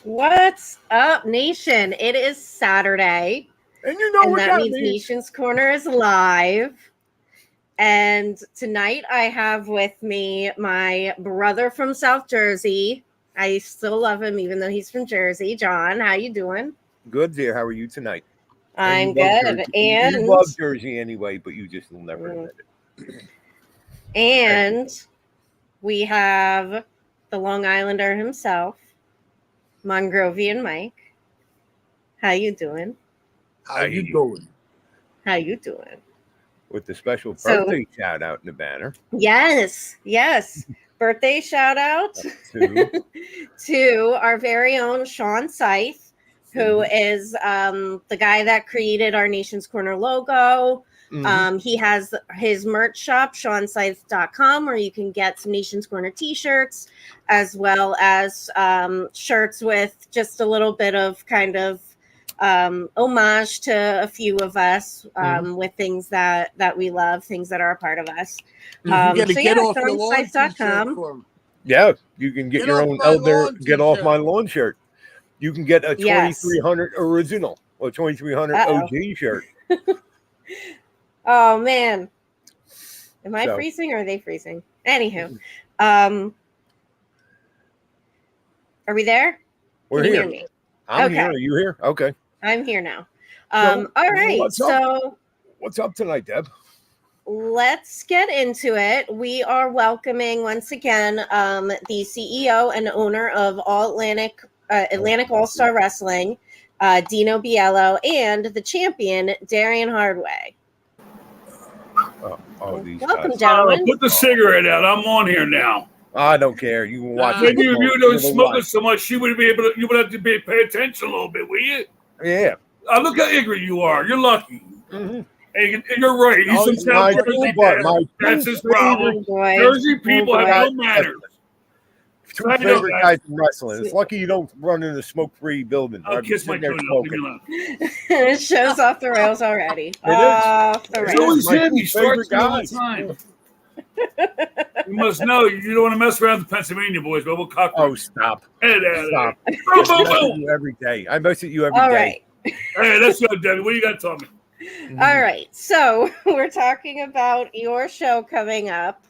What's up, Nation? It is Saturday, and you know and what that means Nation's Corner is live. And tonight I have with me my brother from South Jersey. I still love him, even though he's from Jersey. John, how you doing? Good, dear. How are you tonight? I'm good. And you love Jersey anyway, but you just will never admit it. And we have the Long Islander himself, Mongrovian Mike. How you doing? How you doing? How you doing? With the special birthday shout out in the banner. Yes. Birthday shout out to our very own Sean Scythe, who is the guy that created our Nation's Corner logo. He has his merch shop, SeanScythe.com, where you can get some Nation's Corner t-shirts, as well as shirts with just a little bit of kind of homage to a few of us with things that we love, things that are a part of us. SeanScythe.com. Yeah, you can get your own Elder Get Off My Lawn shirt. You can get a 2300 original or 2300 OG shirt. Oh man, am I freezing or are they freezing? Anywho, are we there? We're Can you here. hear me? I'm here. Are you here? Okay. I'm here now. All right. What's up tonight, Deb? Let's get into it. We are welcoming once again the CEO and owner of Atlantic All-Star Wrestling, Dino Biello, and the champion, Darian Hardway. Welcome, gentlemen. Put the cigarette out. I'm on here now. I don't care. You can watch. Maybe if you don't smoke it so much, you would have to pay attention a little bit, will you? Yeah. Look how ignorant you are. You're lucky. And you're right. He's from South Jersey. That's his problem. Jersey people have no manners. Two favorite guys in wrestling. It's lucky you don't run in a smoke-free building. I'll kiss my toe. It shows off the rails already. Off the rails. It's always him. He starts all the time. You must know you don't want to mess around with the Pennsylvania boys, but we'll cock. Oh, stop! Stop! Every day, I mess with you every day. Right. Hey, let's go, Debbie. What do you got to tell me? All right, so we're talking about your show coming up,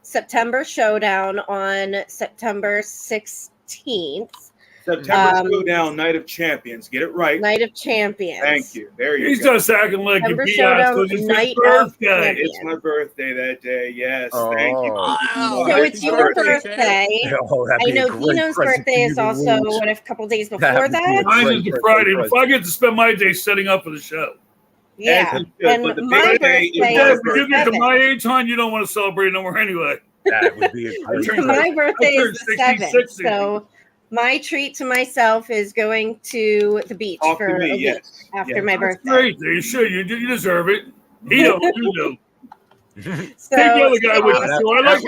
September Showdown on September 16th. September Showdown, Night of Champions. Get it right. Night of Champions. Thank you. There you go. He's just acting like you beat us because it's his birthday. It's my birthday that day. Yes. Thank you. Wow. So it's your birthday. I know Dino's birthday is also a couple days before that. Mine is the Friday. If I get to spend my day setting up for the show. Yeah. And my birthday is you get to my age, hon, you don't want to celebrate no more anyway. That would be a great My birthday is the 7th. So my treat to myself is going to the beach for a week after my birthday. Great. You should. You deserve it. He don't. You do. So, take the other guy with you. I like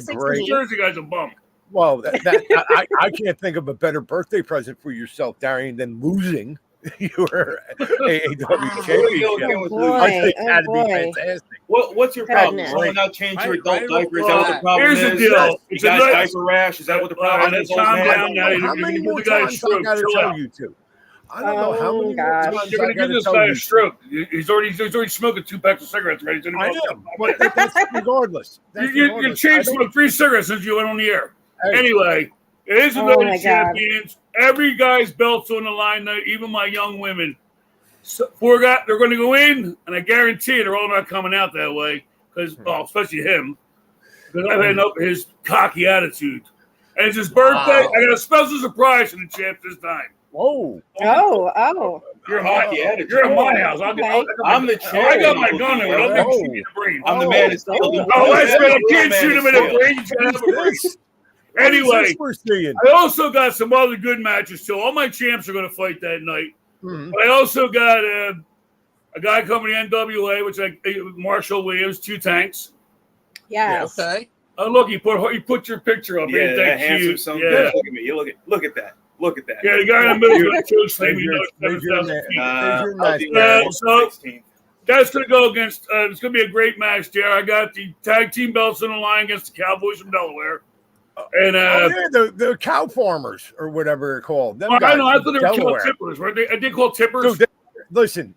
the Jersey guy's a bum. Well, I can't think of a better birthday present for yourself, Darian, than losing your AAW championship. I think that'd be fantastic. What's your problem? Rolling out change your adult diaper? Is that what the problem is? Here's the deal. You got diaper rash? Is that what the problem is? Calm down now. How many more times I got to tell you to? I don't know how many more times you're going to give this guy a stroke. He's already smoking 2 packs of cigarettes already. I am, but that's regardless. You changed from 3 cigarettes since you went on the air. Anyway, it is another champions. Every guy's belt's on the line now, even my young women. So they're going to go in, and I guarantee they're all not coming out that way, because especially him, because I've had his cocky attitude. And it's his birthday. I got a special surprise for the champ this time. Oh. You're a hockey attitude. You're at my house. I'm the champ. I got my gun in it. I'll make shoot you in the brain. I'm the man that's still doing I can't shoot him in the brain. He's going to have a brain. Anyway, I also got some other good matches too. All my champs are going to fight that night. But I also got a guy coming to NWA, which Marshall Williams, 2 tanks. Yes. Okay. Look, you put your picture up. Yeah, that handsome son. Yeah. Look at me. You look at that. Look at that. Yeah, the guy in the middle of the so that's going to go against. It's going to be a great match there. I got the tag team belts on the line against the Cowboys from Delaware. And the cow farmers or whatever they're called. Them I guys know. I from thought they were cow Delaware. tippers. Right? I did call tippers. So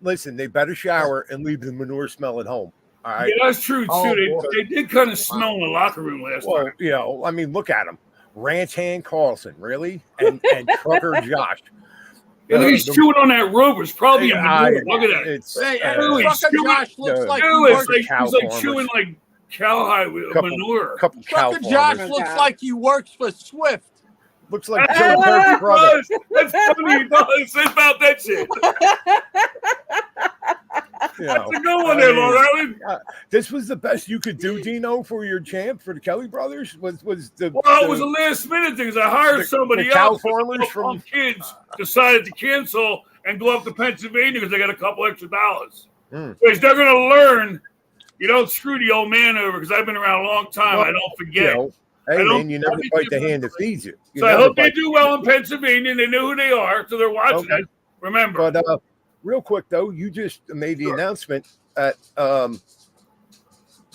listen. They better shower and leave the manure smell at home. All right. Yeah, that's true too. They did kind of smell in the locker room last time. You know, I mean, look at them. Ranch Hand Carlson, really, and Trucker Josh. Yeah, he's chewing on that rope. It's probably a manure. Look at that. Trucker Josh looks like he's like chewing like cowhide with manure. Trucker Josh looks like he works for Swift. Looks like Joe Perk's brother. That's funny. He does. Say about that shit. That's a good one there, Long Island. This was the best you could do, Dino, for your champ for the Kelly brothers. It was a last minute thing. I hired somebody the cow else. farmers from kids decided to cancel and go up to Pennsylvania because they got a couple extra dollars. Because they're going to learn. You don't screw the old man over because I've been around a long time. Well, I don't forget. Hey, man, you never bite the hand that feeds you. So I hope they do well in Pennsylvania and they know who they are, so they're watching it. Remember. But real quick, though, you just made the announcement that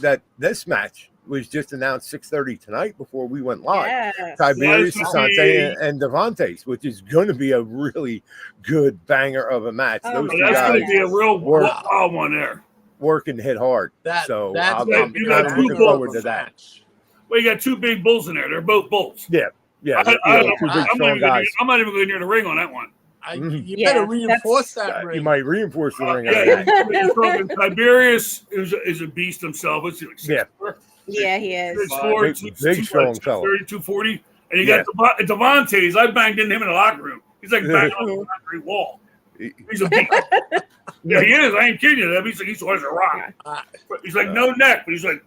that this match was just announced 6:30 tonight before we went live. Yes. Tiberius Asante and Devontae's, which is going to be a really good banger of a match. Those two that's guys going to be a real wild one there. Working hit hard. I'm looking forward to that. Well, you got two big bulls in there. They're both bulls. Yeah. I'm not even going near the ring on that one. You better reinforce that ring. You might reinforce the ring. Tiberius is a beast himself. It's like yeah, he is. Big strong fellow. 240. And you got Devontae's. I banged into him in the locker room. He's like banging on the concrete wall. He's a beast. Yeah, he is. I ain't kidding you. He's like, he's always a rock. He's like no neck, but he's like.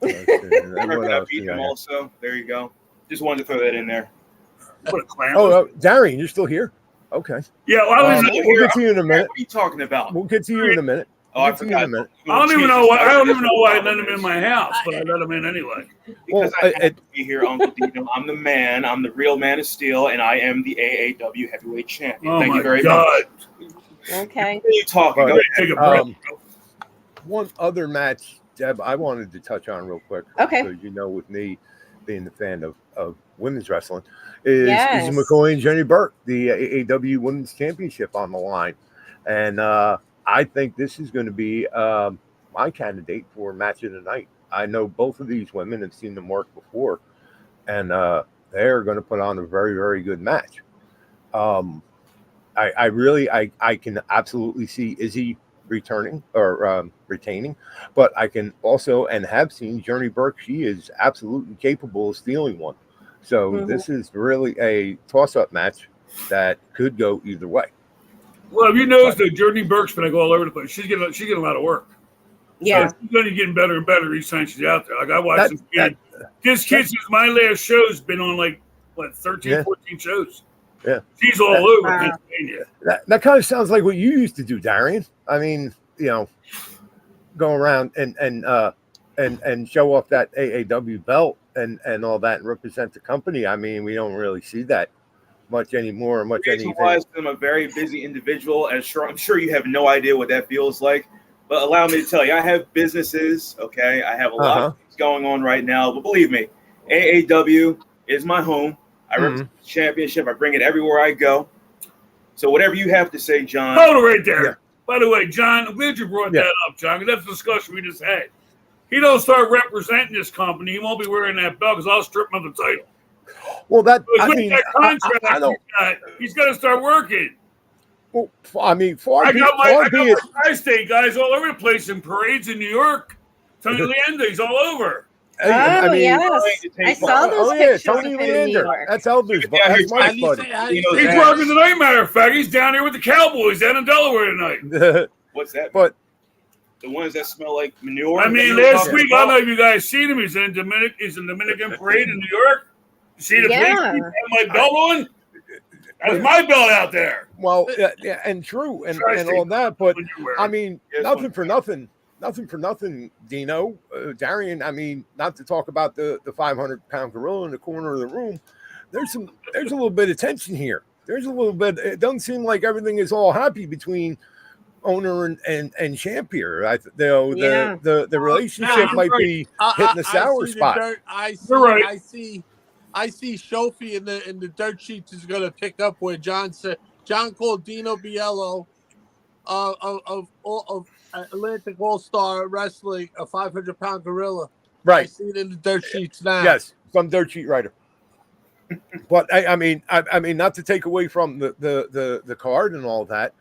I beat him also. There you go. Just wanted to throw that in there. What a clown. Darian, you're still here? Okay. Yeah, well, we'll get to you in a minute. What are you talking about? We'll get to you in a minute. I forgot. In a minute. I don't even know why I let him in my house, but I let him in anyway. Because I have to be here, Uncle Dino. I'm the man. I'm the real man of steel, and I am the AAW heavyweight champion. Thank you very much. Okay. What are you talking? Go ahead. Take a breath. One other match, Deb, I wanted to touch on real quick. Okay. So you know, with me being the fan of women's wrestling, is McCoy and Jenny Burke, the AAW Women's Championship on the line. And I think this is going to be my candidate for match of the night. I know both of these women have seen them work before, and they're going to put on a very, very good match. I can absolutely see Izzy returning or retaining, but I can also and have seen Journey Burke. She is absolutely capable of stealing one. So this is really a toss-up match that could go either way. Well, if you notice that Journey Burke's going to go all over the place. She's getting a lot of work. Yeah. So she's going to be getting better and better each time she's out there. Like I watched this kid since my last show's been on 13, 14 shows. Yeah. She's all over Pennsylvania. That kind of sounds like what you used to do, Darian. I mean, go around and show off that AAW belt and all that and represent the company. I mean, we don't really see that much anymore. Anything. I'm a very busy individual, and I'm sure you have no idea what that feels like. But allow me to tell you, I have businesses. Okay, I have a lot of things going on right now. But believe me, AAW is my home. I represent the championship. I bring it everywhere I go. So whatever you have to say, John. Hold it right there. Yeah. By the way, John, I'm glad you brought that up, John, because that's the discussion we just had. He don't start representing this company, he won't be wearing that belt because I'll strip him of the title. Well, that he's got to start working. Well, I mean, I got my tri-state guys all over the place in parades in New York. Tony Leander, he's all over. I saw those pictures. Tony Leander. That's Elder's buddy. He's working tonight, matter of fact. He's down here with the Cowboys down in Delaware tonight. What's that? But the ones that smell like manure. I mean, last week, I don't know if you guys seen him. He's in Dominican Parade in New York. You see the place? I have my belt on. That's my belt out there. Well, and true, and all that. But I mean, nothing for nothing, Dino, Darian. I mean, not to talk about the 500-pound gorilla in the corner of the room. There's a little bit of tension here. There's a little bit. It doesn't seem like everything is all happy between owner and champ here. The relationship might be hitting a sour spot. I see I see Shofi in the dirt sheets is going to pick up where John said. John called Dino Biello of Atlantic All-Star Wrestling a 500-pound gorilla. Right. I see it in the dirt sheets now. Yes, some dirt sheet writer. But I mean, not to take away from the card and all that,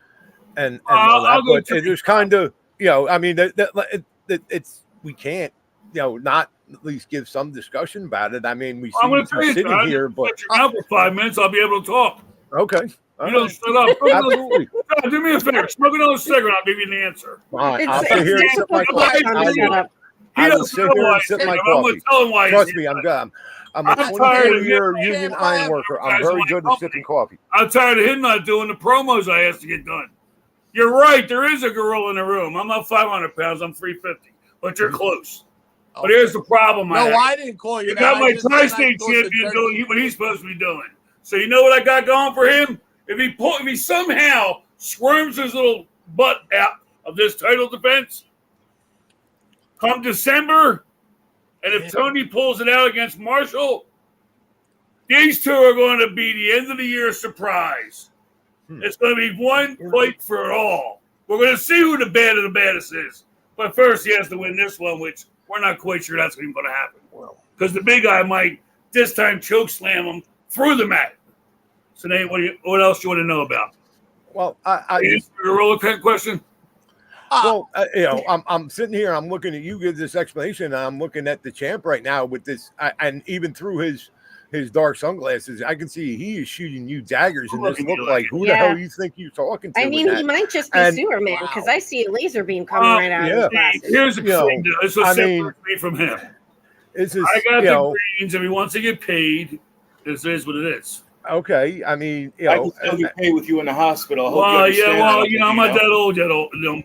and all that, but there's kind of, I mean, it's we can't, not at least give some discussion about it. I mean, we see you sitting here, but for 5 minutes, I'll be able to talk. Okay. You don't shut up. Absolutely. Do me a favor. Smoke another cigarette. I'll give you the answer. Fine. I'll sit here and sip my coffee. I will sit here and sip my coffee. Trust me, I'm good. I'm a 24-year union iron worker. I'm very good at sipping coffee. I'm tired of him not doing the promos I asked to get done. You're right. There is a gorilla in the room. I'm not 500 pounds. I'm 350. But you're close. Okay. But here's the problem. I didn't call you. You got my tri-state champion doing what he's supposed to be doing. So you know what I got going for him? If he somehow squirms his little butt out of this title defense, come December, and if Tony pulls it out against Marshall, these two are going to be the end of the year surprise. It's going to be one fight for all. We're going to see who the bad of the baddest is. But first, he has to win this one, which we're not quite sure that's even going to happen. Because the big guy might this time choke slam him through the mat. So, Nate, what else do you want to know about? Well, I just a roller question. Well, I'm sitting here. I'm looking at you give this explanation. And I'm looking at the champ right now with this, and even through his dark sunglasses, I can see he is shooting you daggers, and this look like who the hell you think you're talking to? I mean, he might just be Superman because I see a laser beam coming right out of his glasses. Here's the thing. This was separates me from him. I got the greens, and he wants to get paid. This is what it is. Okay, I mean, I can still get paid with you in the hospital. I'm not that old yet,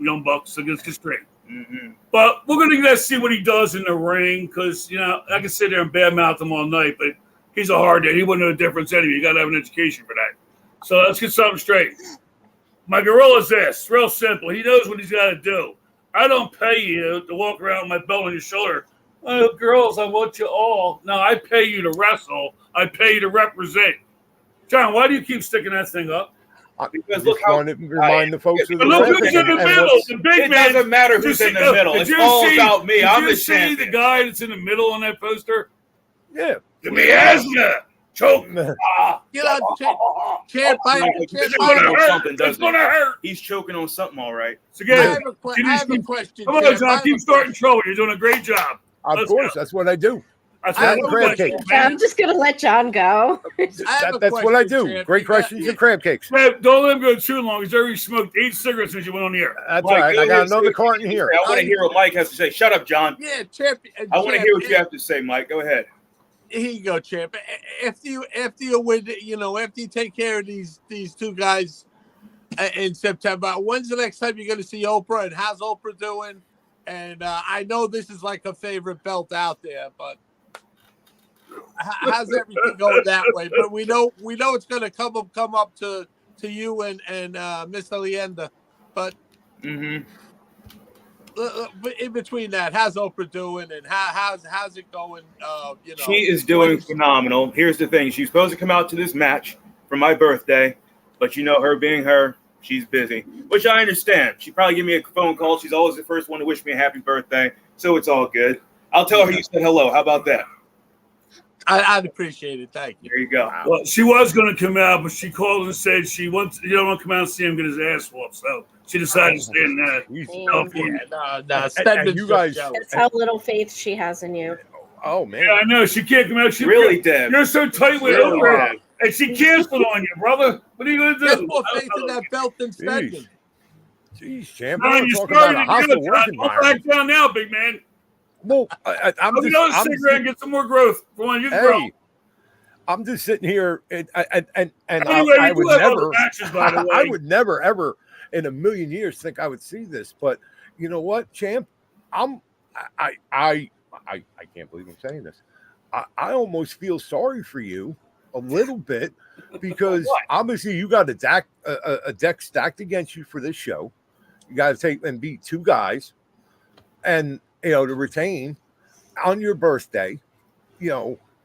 young buck, so let's get straight. Mm-hmm. But we're going to see what he does in the ring because, I can sit there and badmouth him all night, but he's a hard day. He wouldn't know the difference anyway. You got to have an education for that. So let's get something straight. My gorilla's this, real simple. He knows what he's got to do. I don't pay you to walk around with my belt on your shoulder. Oh, girls, I want you all. No, I pay you to wrestle. I pay you to represent. John, why do you keep sticking that thing up? Because look how remind the folks of the look who's in the middle. The big man. It doesn't matter who's in the middle. It's all about me. I'm the champion. Did you see the guy that's in the middle on that poster? Yeah. Give me asthma. Choke. Get on, champ. It's going to hurt. He's choking on something, all right. So I have a question. Come on, John. Keep starting trouble. You're doing a great job. Of course. That's what I do. I'm just going to let John go. That's what I do. Champ. Great questions and crab cakes. Don't let him go too long. He's already smoked 8 cigarettes since you went on the air. That's Mike, right. I got another carton here. I want to hear what Mike has to say. Shut up, John. Yeah, champ. I want to hear what you have to say, Mike. Go ahead. Here you go, champ. After you win, after you take care of these two guys in September, when's the next time you're going to see Oprah, and how's Oprah doing? And I know this is like a favorite belt out there, but how's everything going that way? But we know it's going to come up to you and Miss Alienda. But in between that, how's Oprah doing, and how's it going? She is doing phenomenal. Here's the thing: she's supposed to come out to this match for my birthday, but her being her, she's busy, which I understand. She probably give me a phone call. She's always the first one to wish me a happy birthday, so it's all good. I'll tell her you said hello. How about that? I'd appreciate it. Thank you. There you go. Well, she was going to come out, but she called and said you don't want to come out and see him get his ass whooped. So she decided to stay in California. You guys, that's how little faith she has in you. Oh man, yeah, I know. She can't come out. Deb. You're so tight with her, and she canceled on you, brother. What are you going to do? There's more faith in that belt than Spending. Jeez, champ. I'm talking about a hostile work environment. Back down now, big man. Well, I'm just cigarette and get some more growth for when you grow. I'm just sitting here, and anyway, I would never ever in a million years think I would see this. But you know what, champ? I can't believe I'm saying this. I almost feel sorry for you a little bit because obviously you got a deck stacked against you for this show. You got to take and beat 2 guys, and to retain on your birthday,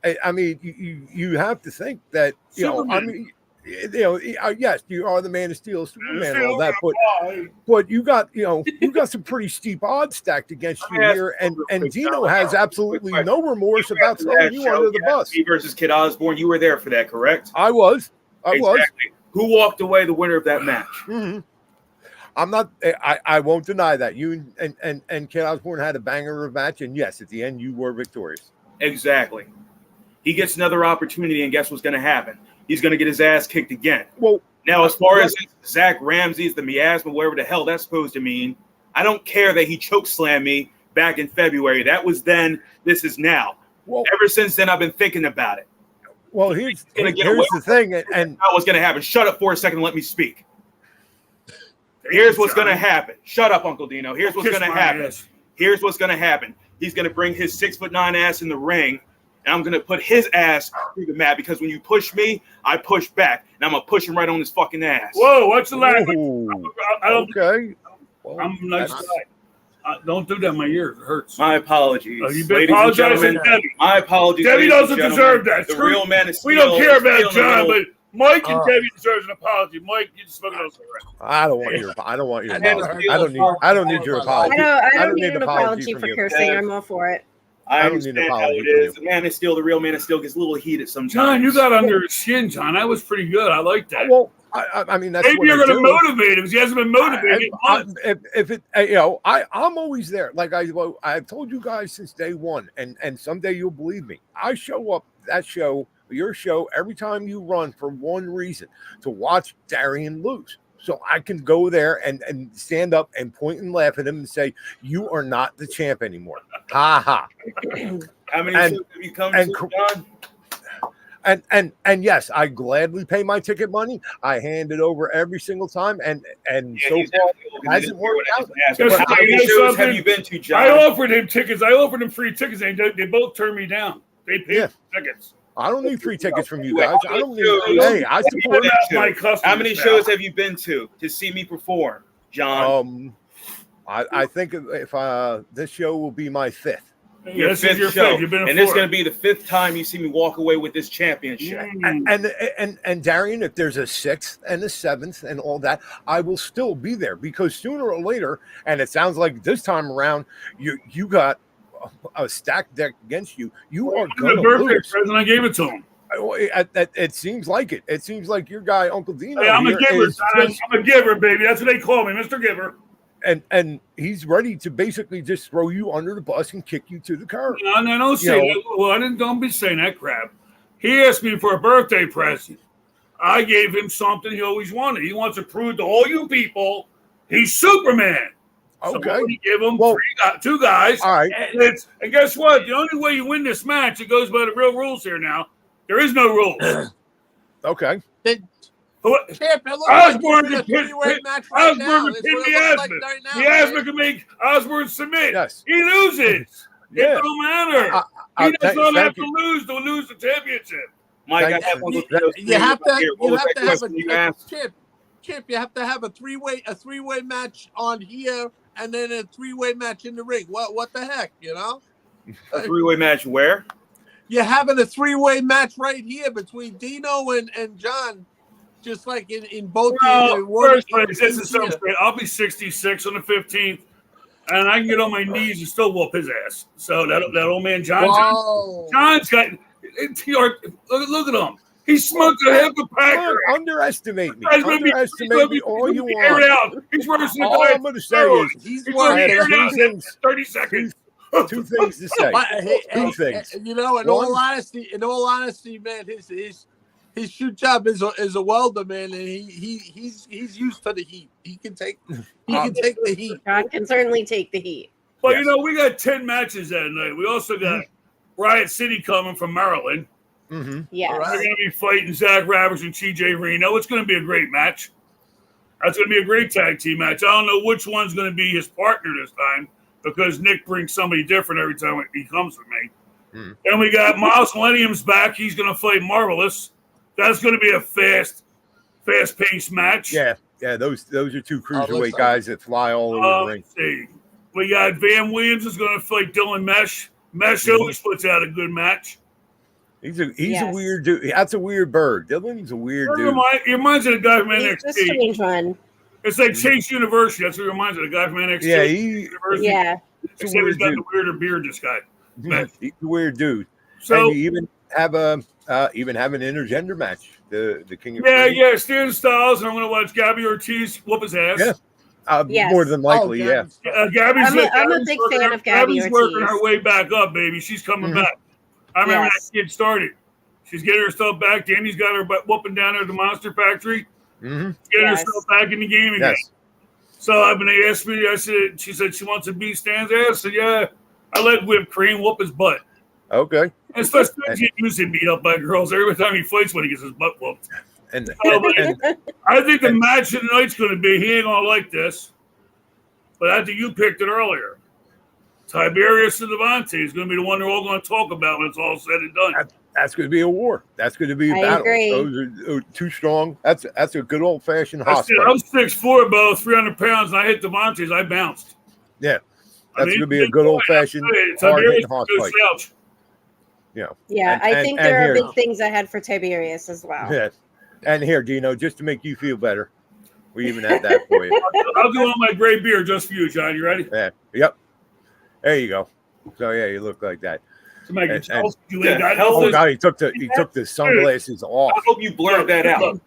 I mean, you have to think that I mean, yes, you are the Man of Steel, Superman, and all that, but you got some pretty steep odds stacked against you here, and Dino has absolutely no remorse about throwing you under the bus. Me versus Kid Osborne, you were there for that, correct? I was. Who walked away the winner of that match? Mm-hmm. I'm not. I won't deny that you and Kid Osborne had a banger of a match, and yes, at the end you were victorious. Exactly. He gets another opportunity, and guess what's going to happen? He's going to get his ass kicked again. Well, now, as far as Zach Ramsey's, the miasma, whatever the hell that's supposed to mean, I don't care that he chokeslammed me back in February. That was then. This is now. Well, ever since then, I've been thinking about it. Well, here's the thing, and what's going to happen? Shut up for a second and let me speak. Here's what's going to happen. Shut up, Uncle Dino. Here's what's going to happen. Here's what's going to happen. He's going to bring his 6'9" ass in the ring, and I'm going to put his ass through the mat because when you push me, I push back, and I'm going to push him right on his fucking ass. Whoa, what's the language? I don't. Okay. Well, I'm a nice guy. Don't do that. My ears, it hurts. My apologies. You've been apologizing, Debbie. My apologies. Debbie doesn't deserve that. The real Man of Steel. We don't care about John, but Mike and Debbie deserves an apology. Mike, you just spoken those. I don't want your apology. I don't need your apology. I don't need an apology for cursing. I'm all for it. I understand how it is. The Man of Steel, the real Man of Steel, gets a little heated sometimes. John, you got under his skin, John. That was pretty good. I like that. Well, I mean, that's maybe you're going to motivate him because he hasn't been motivated. I'm always there. Like I've told you guys since day one, and someday you'll believe me. I show up that show, your show, every time you run for one reason: to watch Darian lose. So I can go there and stand up and point and laugh at him and say, "You are not the champ anymore." Ha ha. How many shows have you come to, John? And yes, I gladly pay my ticket money. I hand it over every single time, and so far hasn't worked out. How many shows have you been to, John? I offered him tickets. I offered him free tickets, and they both turned me down. They paid tickets. I don't need free tickets from you guys. I don't need. Hey, I support my customers. How many shows have you been to see me perform, John? I think if this show will be my fifth. Your fifth show, and it's going to be the fifth time you see me walk away with this championship. And Darian, if there's a sixth and a seventh and all that, I will still be there because sooner or later, and it sounds like this time around, you got a stacked deck against you. You are going to lose. Present, I gave it to him. It seems like it. It seems like your guy, Uncle Dino. Hey, I'm a giver. I'm a giver, baby. That's what they call me, Mr. Giver. And he's ready to basically just throw you under the bus and kick you to the curb. No, don't say that. Well, don't be saying that crap. He asked me for a birthday present. I gave him something he always wanted. He wants to prove to all you people he's Superman. Okay. So we give him two guys. All right. And guess what? The only way you win this match, it goes by the real rules here now. There is no rules. Okay. Osborne can pin Miasma can make Osborne submit. Yes. He loses. Yeah. It don't matter. He does not have to lose the championship. Mike, you have to have a three-way match on here and then a three-way match in the ring. What the heck, A three-way match where? You're having a three-way match right here between Dino and John. Just like in both. First place, this is so straight. I'll be 66 on the 15th, and I can get on my knees and still whoop his ass. So that old man John's got. Look at him. He smoked a half a pack. Underestimate me. Underestimate me all you want. He's worse than all I'm going to say is he's working 30 seconds. Two things to say. Two things. In all honesty, man, his shoot job is a welder, man, and he's used to the heat. He can take the heat. God can certainly take the heat. But we got 10 matches that night. We also got Riot City coming from Maryland. Mm-hmm. Yes. They're going to be fighting Zach Ravage and TJ Reno. It's going to be a great match. That's going to be a great tag team match. I don't know which one's going to be his partner this time because Nick brings somebody different every time he comes with me. Mm. Then we got Miles Millennium's back. He's going to fight Marvelous. That's going to be a fast-paced match. Yeah. Those are two cruiserweight guys that fly all over the ring. See. We got Van Williams is going to fight Dylan Mesh. Mesh always puts out a good match. He's a weird dude. That's a weird bird. Dylan's a weird dude. He reminds me of the guy from NXT. He's a strange one. It's like Chase University. That's what he reminds me of the guy from NXT. Yeah, University. Yeah. Except he's got the weirder beard, this guy. He's a weird dude. So and you even have an intergender match. The King of Yeah, Stan Styles, and I'm going to watch Gabby Ortiz whoop his ass. Yeah. Yes. More than likely, Gabby's I'm a big fan of Gabby Ortiz. Gabby's working her way back up, baby. She's coming back. I remember that kid started. She's getting herself back. Danny's got her whooping down there at the Monster Factory. Getting herself back in the game again. Yes. So I've been asked me. She said she wants to beat Stan's ass. I said, yeah. I let whipped cream whoop his butt. Okay. And Stan get used to beat up by girls every time he fights when he gets his butt whooped. I think the match of the night's going to be, he ain't going to like this, but I think you picked it earlier. Tiberius and Devante is going to be the one they're all going to talk about when it's all said and done. That's going to be a war. That's going to be a battle. Agree. Those are too strong. That's a good old fashioned hospital. I'm 6'4", about 300 pounds, and I hit Devante's. I bounced. Yeah, that's going to be a good old fashioned hard-hitting hoss fight. Yeah, I think there are big things ahead for Tiberius as well. Yeah. And here, Dino, just to make you feel better, we even had that for you. I'll do on my gray beer just for you, John. You ready? Yeah. Yep. There you go. So yeah, you look like that. Oh God, he took the sunglasses off. I hope you blurred that out. Look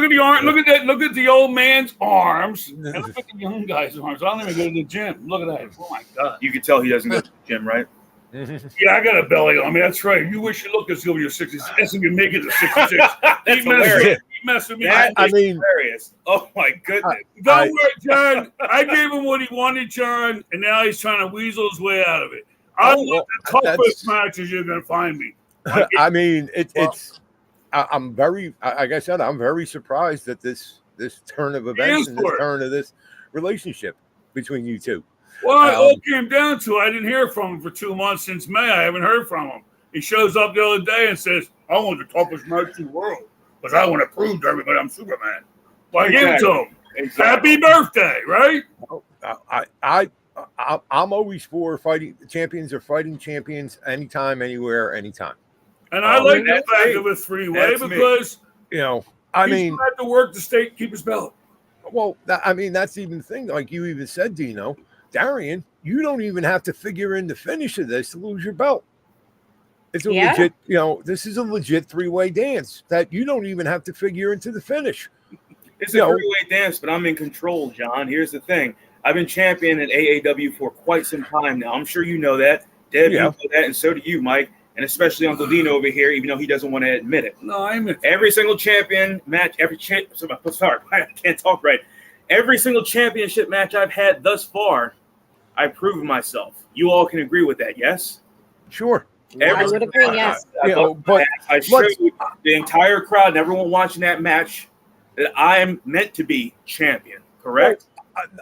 at the arm. Look at that. Look at the old man's arms. And look at the young guy's arms. I don't even go to the gym. Look at that. Oh my God. You can tell he doesn't go to the gym, right? Yeah, I got a belly on me. That's right. You wish you looked as good when you're 66. That's when you make it to 66. That's hilarious. He messed with me. I mean, hilarious. Oh my goodness. Don't worry, John. I gave him what he wanted, John, and now he's trying to weasel his way out of it. I'm the toughest matches you're going to find me. I mean, I'm very, like I said, I'm very surprised at this turn of events and this turn of this relationship between you two. Well, it all came down to I didn't hear from him for 2 months since May. I haven't heard from him. He shows up the other day and says, I want the toughest match in the world because I want to prove to everybody I'm Superman. Well, I gave it to him. Exactly. Happy birthday, right? I'm always for fighting. Champions are fighting champions anytime, anywhere, anytime. And I like the fact of a three-way because, he had to work to keep his belt. Well, that's even the thing. Like you even said, Dino, Darian, you don't even have to figure in the finish of this to lose your belt. It's a legit, this is a legit three-way dance that you don't even have to figure into the finish. It's a three-way dance, but I'm in control, John. Here's the thing. I've been champion at AAW for quite some time now. I'm sure you know that. Deb, you know that, and so do you, Mike, and especially Uncle Dino over here, even though he doesn't want to admit it. No, I'm every single champion match, sorry, I can't talk right. Every single championship match I've had thus far, I proved myself. You all can agree with that, yes? Sure. I would agree, yes. But I showed the entire crowd and everyone watching that match that I am meant to be champion, correct?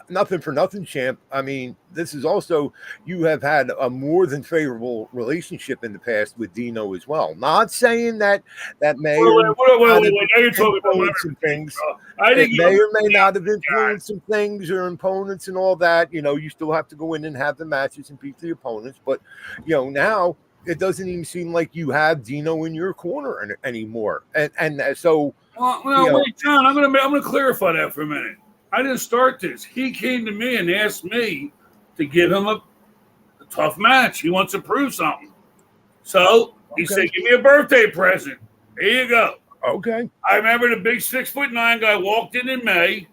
Nothing for nothing, champ. I mean, this is also, you have had a more than favorable relationship in the past with Dino as well. Not saying that may influence some things. It may or may not have influenced some things or opponents and all that. You still have to go in and have the matches and beat the opponents. But, now it doesn't even seem like you have Dino in your corner anymore. And so. Wait, John, I'm gonna clarify that for a minute. I didn't start this. He came to me and asked me to give him a tough match. He wants to prove something. So he said, give me a birthday present. Here you go. Okay. I remember the big 6'9" guy walked in May,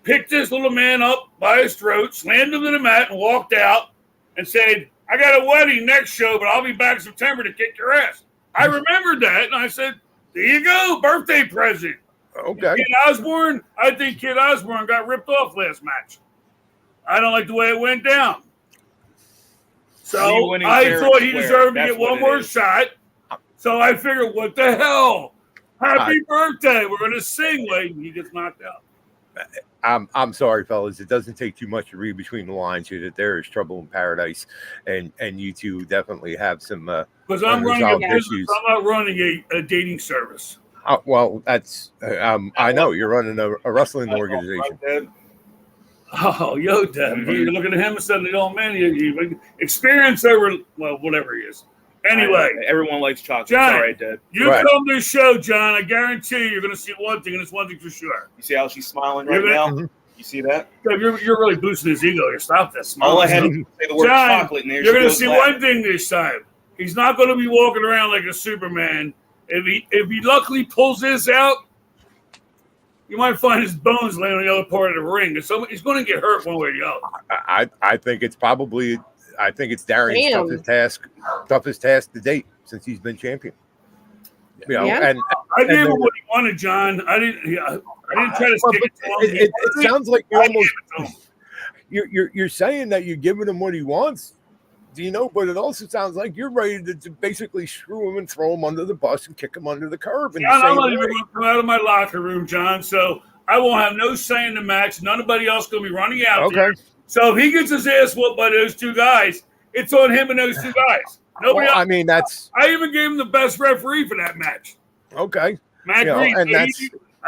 picked this little man up by his throat, slammed him to the mat, and walked out and said, I got a wedding next show, but I'll be back in September to kick your ass. I remembered that, and I said, there you go, birthday present. Okay. I think Kid Osborne got ripped off last match. I don't like the way it went down. So I thought he deserved to get one more shot. So I figured, what the hell? Happy birthday. We're going to sing, wait, and he gets knocked out. I'm sorry, fellas. It doesn't take too much to read between the lines here that there is trouble in paradise, and you two definitely have some because I'm running a business. I'm not running a dating service. Well, that's I know you're running a wrestling organization. Oh, Deb, you're looking at him instead of the old man. You experience over whatever he is. Anyway, everyone likes chocolate. John, Sorry, Deb. You come to the show, John. I guarantee you're going to see one thing, and it's one thing for sure. You see how she's smiling now? Mm-hmm. You see that? You're really boosting his ego here. Stop that smile. All I had to say the word chocolate, and there you're going to see one thing this time. He's not going to be walking around like a Superman. If he luckily pulls this out, you might find his bones laying on the other part of the ring. He's going to get hurt one way or the other. I think it's probably. I think it's Darian's toughest task to date since he's been champion. You know, and I gave him what he wanted, John. I didn't try to stick it to him. It sounds like you're saying that you're giving him what he wants, Dino, but it also sounds like you're ready to basically screw him and throw him under the bus and kick him under the curb. John, I'm not even going to come out of my locker room, John, so I won't have no say in the match. Nobody else going to be running out there. So if he gets his ass whooped by those two guys, it's on him and those two guys. Nobody else. I mean, I even gave him the best referee for that match. Okay. Matt Green. And I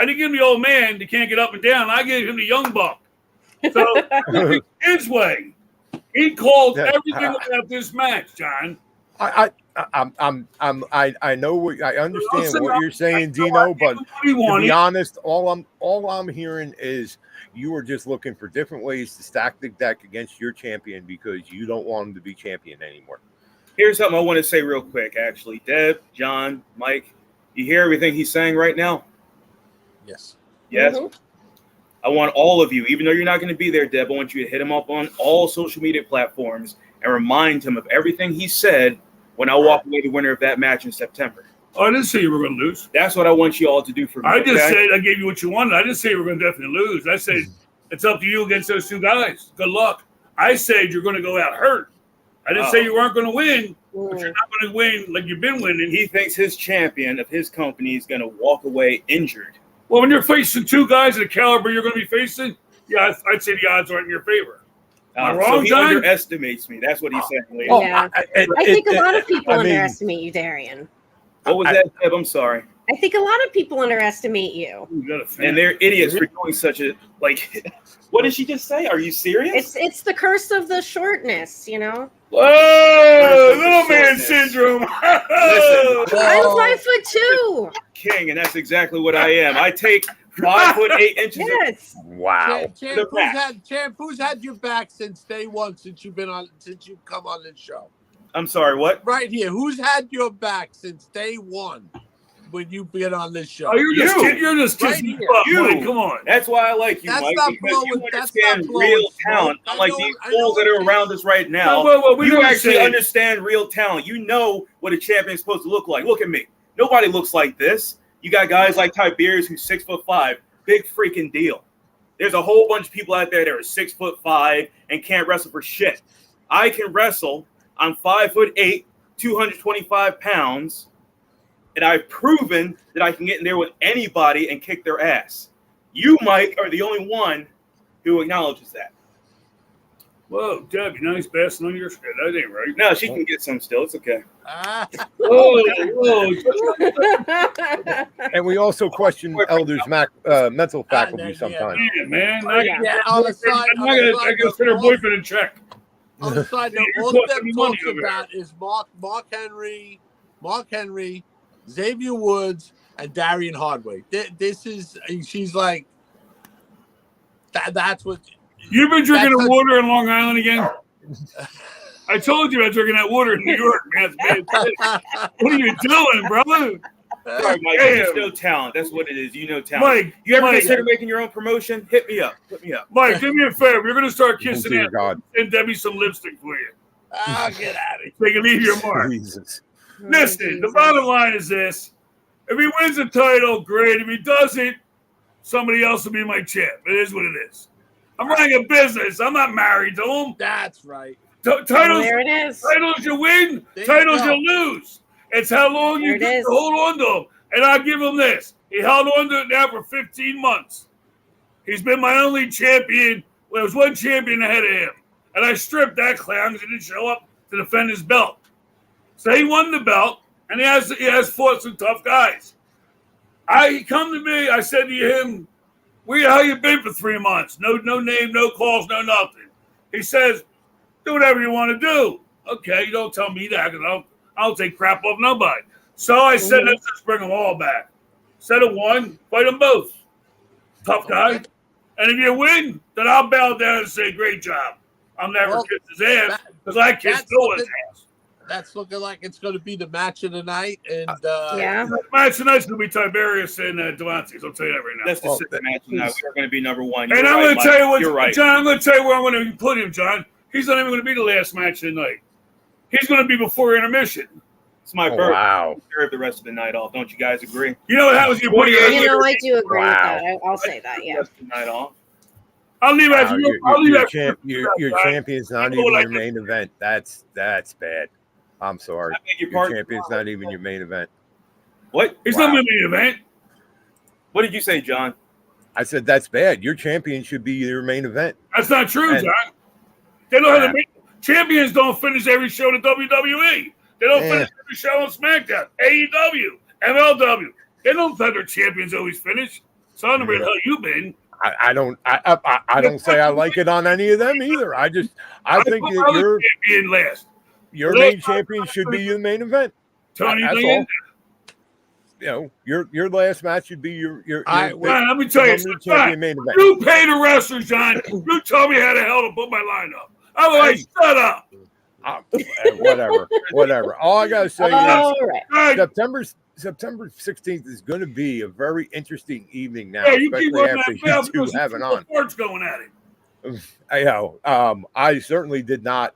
didn't give him the old man that can't get up and down. I gave him the young buck. So his way. He called everything about this match, John. I know I understand what you're saying, Dino, but to be honest, all I'm hearing is you are just looking for different ways to stack the deck against your champion because you don't want him to be champion anymore. Here's something I want to say real quick, actually. Deb, John, Mike, you hear everything he's saying right now? Yes. Yes? Mm-hmm. I want all of you, even though you're not going to be there, Deb, I want you to hit him up on all social media platforms and remind him of everything he said when I walk away the winner of that match in September. Oh, I didn't say you were going to lose. That's what I want you all to do for me. I just said I gave you what you wanted. I didn't say you were going to definitely lose. I said it's up to you against those two guys. Good luck. I said you're going to go out hurt. I didn't say you weren't going to win, but you're not going to win like you've been winning. He thinks his champion of his company is going to walk away injured. Well, when you're facing two guys of the caliber you're going to be facing, yeah, I'd say the odds aren't in your favor. Am I wrong, so he John? Underestimates me. That's what he's saying. Yeah. I think a lot of people underestimate you, Darian. What was that, Deb? I'm sorry. I think a lot of people underestimate you. And they're idiots for doing such a, what did she just say? Are you serious? It's the curse of the shortness, you know? Whoa, little man syndrome. Listen, I'm 5'2". King, and that's exactly what I am. I take 5'8". Yes. Wow. Champ, who's had your back since day one, since you've come on this show? I'm sorry, what? Right here. Who's had your back since day one when you've been on this show? Oh, you're just kissing Mike. Come on. That's why I like you, Mike. Because you understand real talent. Unlike these fools that are around us right now. You actually understand real talent. You know what a champion is supposed to look like. Look at me. Nobody looks like this. You got guys like Tiberius who's 6'5". Big freaking deal. There's a whole bunch of people out there that are 6'5" and can't wrestle for shit. I can wrestle. I'm 5'8", 225 pounds, and I've proven that I can get in there with anybody and kick their ass. You, Mike, are the only one who acknowledges that. Whoa, Deb, you know he's passing on your shit. That ain't right. No, she can get some still. It's okay. And we also question Elder's mental faculty sometimes. Yeah, man. I got to her boyfriend in check. On the side note, all of them talks about is Mark Henry, Xavier Woods, and Darian Hardway. She's like, that's what. You've been drinking the water in Long Island again? I told you I was drinking that water in New York, man. What are you doing, brother? Sorry, Mike. There's no talent. That's what it is. You know talent. Mike, you ever consider making your own promotion? Hit me up. Mike, do me a favor. You're going to start kissing it and Debbie some lipstick for you. Oh, get out of here. So you can leave your mark. Jesus. Listen, the bottom line is this. If he wins the title, great. If he doesn't, somebody else will be my champ. It is what it is. I'm running a business. I'm not married to him. That's right. Titles, there it is. Titles you win, titles you lose. It's how long you can hold on to him. And I'll give him this. He held on to it now for 15 months. He's been my only champion. Well, there was one champion ahead of him. And I stripped that clown because he didn't show up to defend his belt. So he won the belt, and he has fought some tough guys. He come to me, I said to him, how you been for 3 months? No name, no calls, no nothing. He says, do whatever you want to do. Okay, you don't tell me that because I don't take crap off nobody. So I said, let's just bring them all back. Instead of one, fight them both. Tough guy. And if you win, then I'll bow down and say, great job. I'll never kiss his ass because I kissed Noah's ass. That's looking like it's going to be the match of the night. And the match of the night's going to be Tiberius and Debhausen. I'll tell you that right now. That's the second match of the night. We're going to be number one. And I'm going to tell you what, John, I'm going to tell you where I'm going to put him, John. He's not even going to be the last match of the night. He's going to be before intermission. It's my birthday. Wow. Serve the rest of the night off. Don't you guys agree? You know what happens? I do agree with that. I'll say that, yeah. Rest of the night off. I'll leave that. Your champion's not even your main event. That's bad. I'm sorry. Your champion's not even your main event. What? It's not my main event. What did you say, John? I said that's bad. Your champion should be your main event. That's not true, John. They don't have the champions don't finish every show in the WWE. They don't finish every show on SmackDown, AEW, MLW. They don't have their champions always finish. So I don't know where the hell you been. I don't say I like it on any of them either. I think that your main champion should be your main event. Tony, that's all. You know, your last match should be your let me tell you something. Main event. You pay the wrestlers, John. You tell me how the hell to put my line up. Otherwise, shut up. Whatever. All I gotta say is September 16th is going to be a very interesting evening now, especially after you two having on. What's going at it? I certainly did not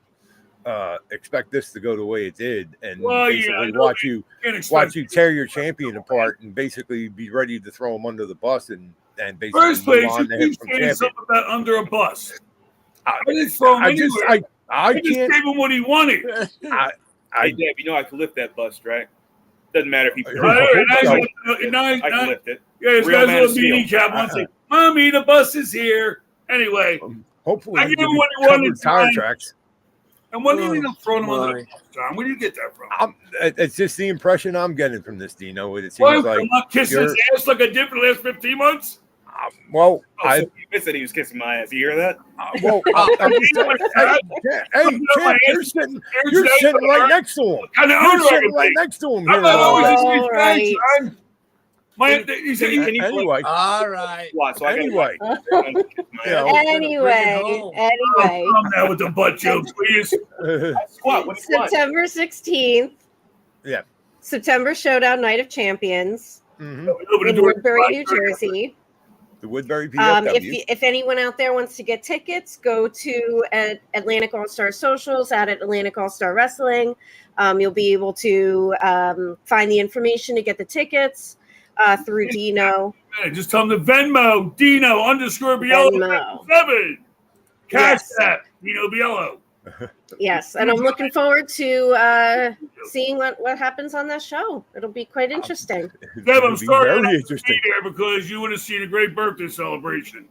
expect this to go the way it did, and watch you tear your champion apart and basically be ready to throw him under the bus and basically first place, you keep saying something about under a bus. I didn't throw him anywhere. I just gave him what he wanted. Hey, Deb, you know I can lift that bust, right? Doesn't matter if he I can lift it. Yeah, this guy's a little beanie cap wants to say, Mommy, the bus is here. Anyway, hopefully I gave him what he wanted. Tire tracks. And what do you mean throw him on the bus, John? Where do you get that from? It's just the impression I'm getting from this, Dino. It seems like I'm not kissing his ass like I did for the last 15 months. I said he was kissing my ass. You hear that? You're sitting right next to him. You're sitting right next to him. Anyway. All right. Anyway. Come now with the butt joke, please. September 16th. Yeah. September Showdown Night of Champions in Woodbury, New Jersey. The Woodbury PFW. If anyone out there wants to get tickets, go to Atlantic All-Star Socials at Atlantic All-Star Wrestling. You'll be able to find the information to get the tickets through Dino. Just tell them the Venmo, Dino _Biello 7. Cash that, Dino Biello. Yes, and I'm looking forward to seeing what happens on that show. It'll be quite interesting. Deb, I'm sorry to be there because you would have seen a great birthday celebration.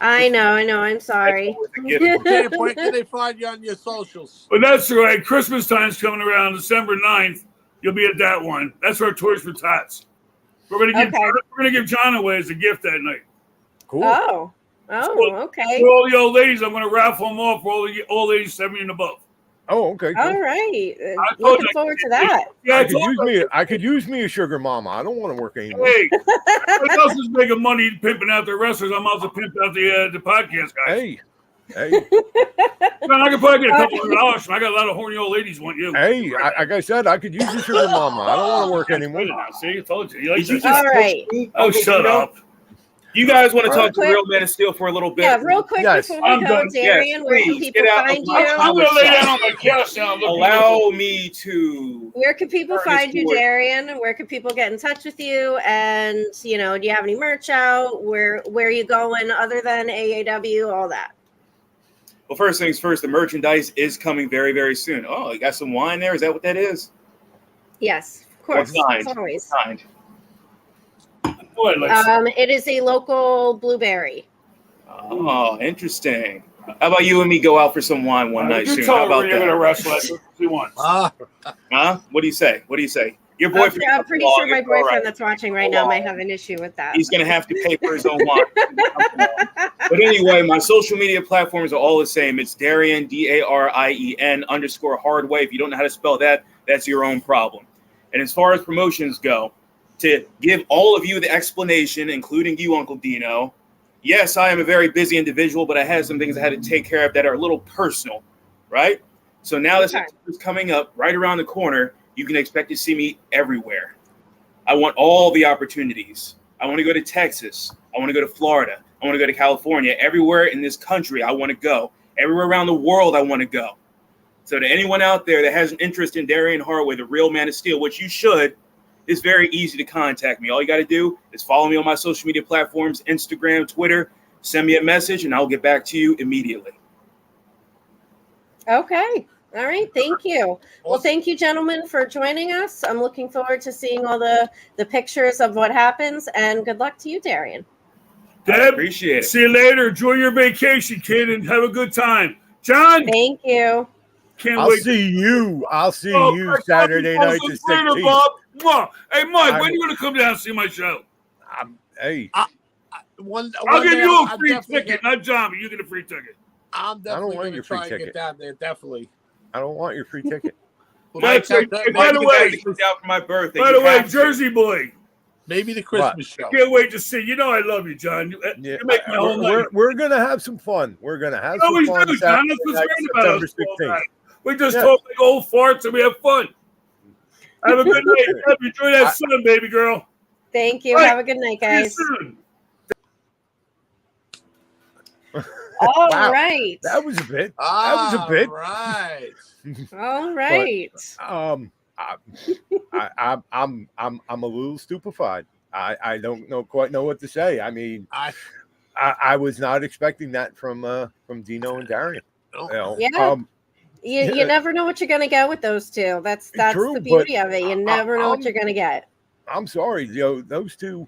I know. I'm sorry. Where can they find you on your socials? But that's right. Christmas time's coming around, December 9th. You'll be at that one. That's our Toys for Tots. We're gonna give John away as a gift that night. Cool. Okay. For all the old ladies, I'm going to raffle them off for all the old ladies 70 and above. Oh, okay. Cool. All right. Looking forward to that. Yeah, I could use me a sugar mama. I don't want to work anymore. Hey, what else is making money pimping out their wrestlers? I'm also pimping out the podcast guys. Hey. Man, I could probably get $200. I got a lot of horny old ladies want you. Hey, like I said, I could use a sugar mama. I don't want to work anymore. See, I told you. All right. Oh, shut up. You guys want to talk to Real Men of Steel for a little bit? Yeah, real quick before we go, Darian, where can people find you? I'm going to lay down on my couch now. Allow me to. Where can people find you, Darian? Where can people get in touch with you? And, do you have any merch out? Where are you going other than AAW, all that? Well, first things first, the merchandise is coming very, very soon. Oh, you got some wine there? Is that what that is? Yes, of course. As always. It is a local blueberry. Oh, interesting. How about you and me go out for some wine one night soon? How about that? Going to wrestle if he wants. Huh? What do you say? Your boyfriend? I'm pretty sure my boyfriend that's watching right now might have an issue with that. He's going to have to pay for his own wine. But anyway, my social media platforms are all the same. It's Darien, DARIEN_Hardway. If you don't know how to spell that, that's your own problem. And as far as promotions go, to give all of you the explanation, including you, Uncle Dino, yes, I am a very busy individual, but I had some things I had to take care of that are a little personal, right? So now that September's coming up right around the corner, you can expect to see me everywhere. I want all the opportunities. I want to go to Texas. I want to go to Florida. I want to go to California. Everywhere in this country, I want to go. Everywhere around the world, I want to go. So to anyone out there that has an interest in Darien Hardway, the real Man of Steel, which you should, it's very easy to contact me. All you got to do is follow me on my social media platforms, Instagram, Twitter, send me a message, and I'll get back to you immediately. Okay. All right. Thank you. Well, thank you, gentlemen, for joining us. I'm looking forward to seeing all the pictures of what happens, and good luck to you, Darien. Deb, appreciate it. See you later. Enjoy your vacation, kid, and have a good time. John. Thank you. I'll see you Saturday night the 16th. Bob. Hey, Mike, when are you going to come down and see my show? I'll give you a free ticket, not John, but you get a free ticket. I'm definitely going to try and get down there. Definitely. I don't want your free ticket. By the way, Jersey boy. Maybe the Christmas show. I can't wait to see. You know I love you, John. You make my whole night. We're going to have some fun. We're going to have some fun. Do, John. That's what's great about us. 16th. We just talk like old farts and we have fun. Have a good night. Enjoy that sun, baby girl. Thank you. Right. Have a good night, guys. All right. That was a bit. Right. All right. But, I'm a little stupefied. I don't quite know what to say. I mean, I was not expecting that from Dino and Darien. You never know what you're going to get with those two. That's true, the beauty of it. You never know what you're going to get. I'm sorry, those two,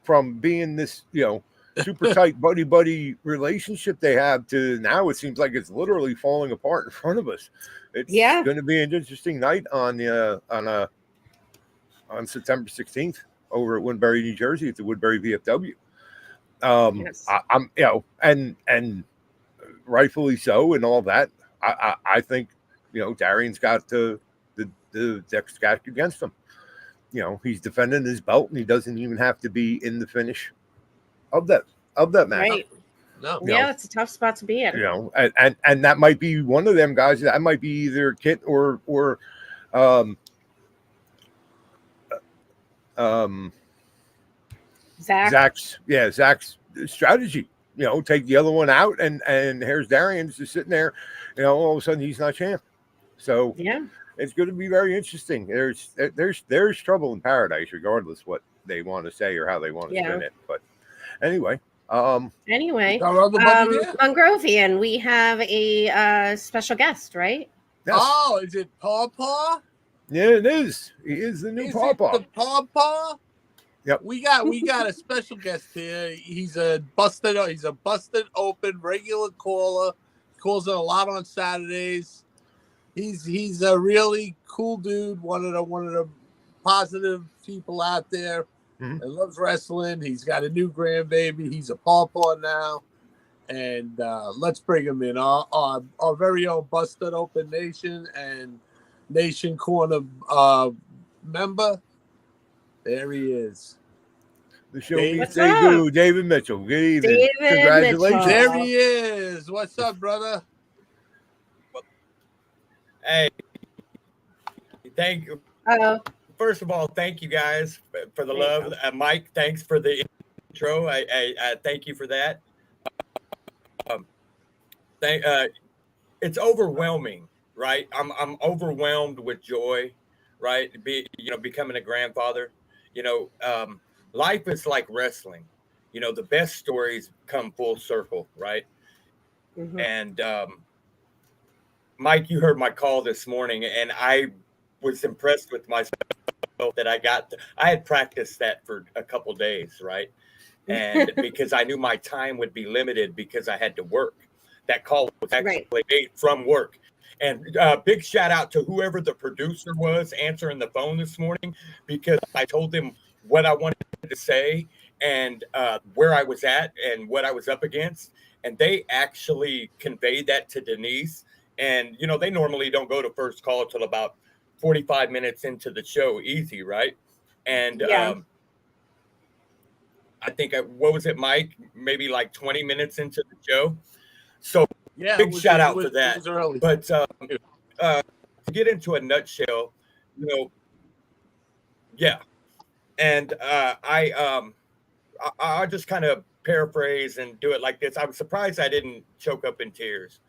from being this, super tight buddy relationship they have to now, it seems like it's literally falling apart in front of us. It's going to be an interesting night on September 16th over at Woodbury, New Jersey at the Woodbury VFW. Yes. I'm and rightfully so, and all that. I think Darien's got the deck stacked against him. He's defending his belt, and he doesn't even have to be in the finish of that match. Right. No. Yeah, it's a tough spot to be in. And that might be one of them guys. That might be either Kit or Zach's strategy. Take the other one out, and here's Darien's just sitting there. All of a sudden he's not champ. So it's going to be very interesting. There's trouble in paradise, regardless what they want to say or how they want to spin it. But anyway. Mongrovian, we have a special guest, right? Yes. Oh, is it Paw? Yeah, it is. He is the new Paw. The Paw? Yep. We got a special guest here. He's a busted open regular caller. Calls in a lot on Saturdays. He's a really cool dude. One of the positive people out there. Mm-hmm. And loves wrestling. He's got a new grandbaby. He's a Paw now. And let's bring him in. Our very own Busted Open Nation and Nation Corner member. There he is. The show meets they do. David Mitchell. Good evening. Congratulations. There he is. What's up, brother? Hey. Thank you. First of all, thank you guys for the love. Mike, thanks for the intro. I thank you for that. It's overwhelming, right? I'm overwhelmed with joy, right? Becoming a grandfather. Life is like wrestling. The best stories come full circle, right? Mm-hmm. And Mike, you heard my call this morning, and I was impressed with myself that I had practiced that for a couple days, right? And because I knew my time would be limited because I had to work. That call was actually made from work. And big shout out to whoever the producer was answering the phone this morning, because I told them what I wanted to say, and where I was at and what I was up against. And they actually conveyed that to Denise. And, you know, they normally don't go to first call till about 45 minutes into the show, easy, right? And I think, what was it, Mike? Maybe like 20 minutes into the show. So big shout out for that. But to get into a nutshell, you know, and I'll just kind of paraphrase and do it like this. I'm surprised I didn't choke up in tears.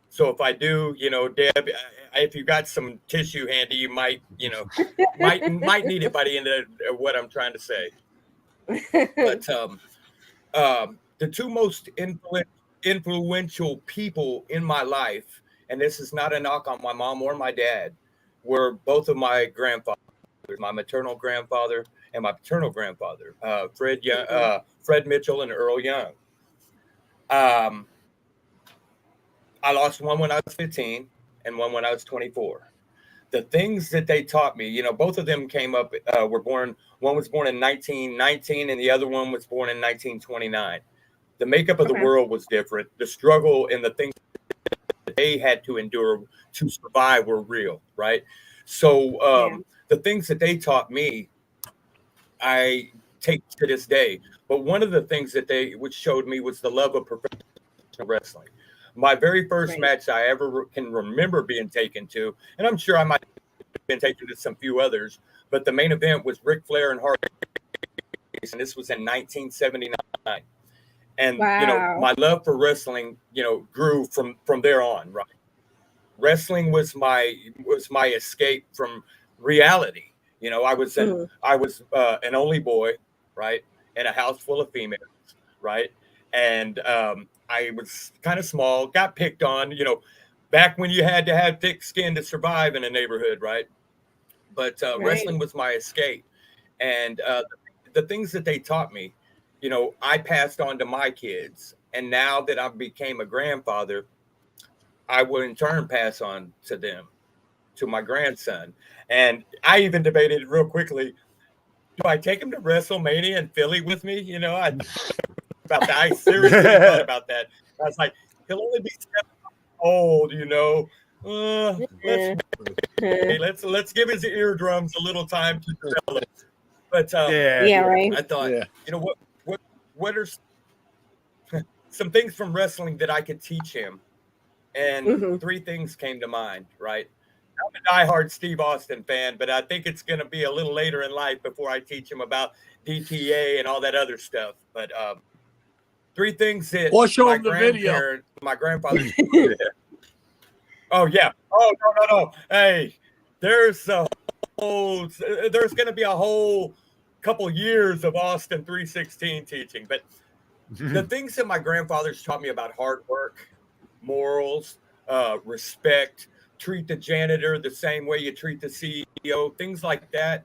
So if I do, you know, Deb, if you got some tissue handy, you might, you know, might need it by the end of what I'm trying to say. But the two most influential people in my life, and this is not a knock on my mom or my dad, were both of my grandfathers, my maternal grandfather and my paternal grandfather, Fred Mitchell and Earl Young. I lost one when I was 15 and one when I was 24. The things that they taught me, you know, both of them came up, were born, one was born in 1919 and the other one was born in 1929. The makeup of the world was different. The struggle and the things that they had to endure to survive were real, right? So the things that they taught me, I take to this day. But one of the things that which showed me was the love of professional wrestling. My very first match I ever can remember being taken to, and I'm sure I might have been taken to some few others, but the main event was Ric Flair and Hardy, and this was in 1979. And you know, my love for wrestling, you know, grew from there on. Right, wrestling was my escape from reality. You know, I was an only boy, right, in a house full of females, right, and I was kind of small, got picked on, you know, back when you had to have thick skin to survive in a neighborhood, right? But wrestling was my escape. And the things that they taught me, you know, I passed on to my kids. And now that I became a grandfather, I will in turn pass on to them, to my grandson. And I even debated real quickly, do I take him to WrestleMania in Philly with me? You know, about that. I seriously thought about that. I was like, he'll only be 7 old, you know. Let's give his eardrums a little time to develop. But I thought, you know what are some things from wrestling that I could teach him? And 3 things came to mind, right? I'm a diehard Steve Austin fan, but I think it's going to be a little later in life before I teach him about DTA and all that other stuff. But 3 things that my grandfather. Oh yeah. Oh no. Hey, there's going to be a whole couple years of Austin 316 teaching. But the things that my grandfather's taught me about hard work, morals, respect, treat the janitor the same way you treat the CEO, things like that.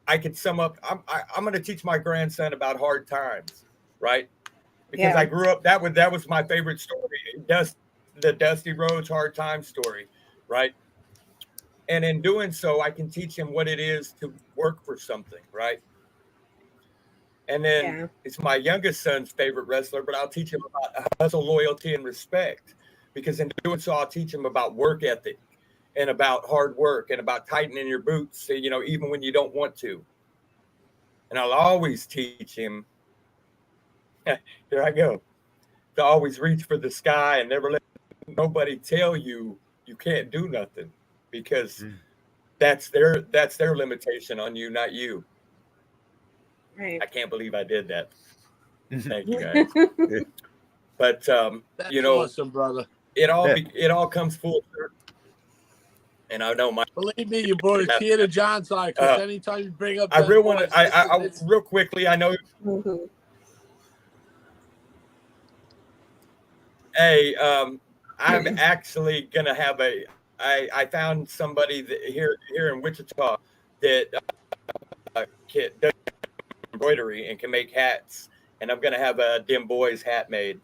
I could sum up. I'm going to teach my grandson about hard times, right? Because I grew up, that was my favorite story. The Dusty Rhodes Hard Time story, right? And in doing so, I can teach him what it is to work for something, right? And then it's my youngest son's favorite wrestler, but I'll teach him about hustle, loyalty, and respect. Because in doing so, I'll teach him about work ethic and about hard work and about tightening your boots, you know, even when you don't want to. And I'll always teach him, here I go, to always reach for the sky and never let nobody tell you can't do nothing, because that's their limitation on you, not you. Right. I can't believe I did that. Thank you guys. But you know, awesome, brother. It all comes full circle. And I know believe me, you brought a tear to John's eye, because anytime you bring up, I really want to. I real quickly. I know. Hey, I'm actually gonna have I found somebody here in Wichita that does embroidery and can make hats, and I'm gonna have a Dim Boys hat made.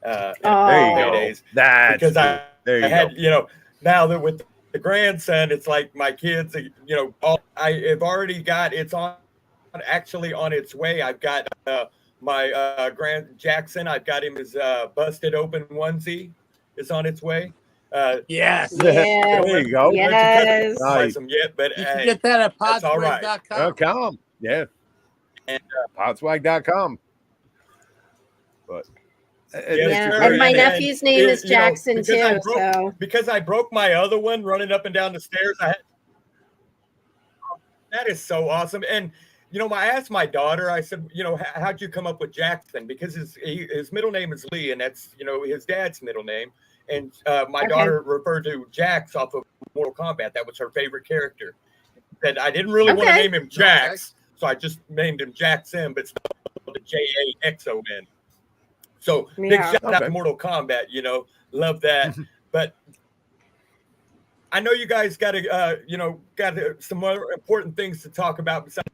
There you go. Days. That's because I had, go. You know, now that with the grandson, it's like my kids, you know, I have already got it's on actually on its way. I've got my Grant Jackson. I've got him his busted open onesie is on its way. Yes. Yeah. There you go. Yes. Nice. Them yet, but You can get that at that's all right. podswag.com. Yeah. And Podswag.com. But Yeah, and my nephew's name is Jackson too. Because I broke my other one running up and down the stairs. That is so awesome. And I asked my daughter. I said, how'd you come up with Jackson? Because his middle name is Lee, and that's his dad's middle name. And my daughter referred to Jax off of Mortal Kombat. That was her favorite character. Said I didn't really want to name him Jax, so I just named him Jackson, but spelled it Jaxon. So big shout out to Mortal Kombat. Love that. But I know you guys got some more important things to talk about besides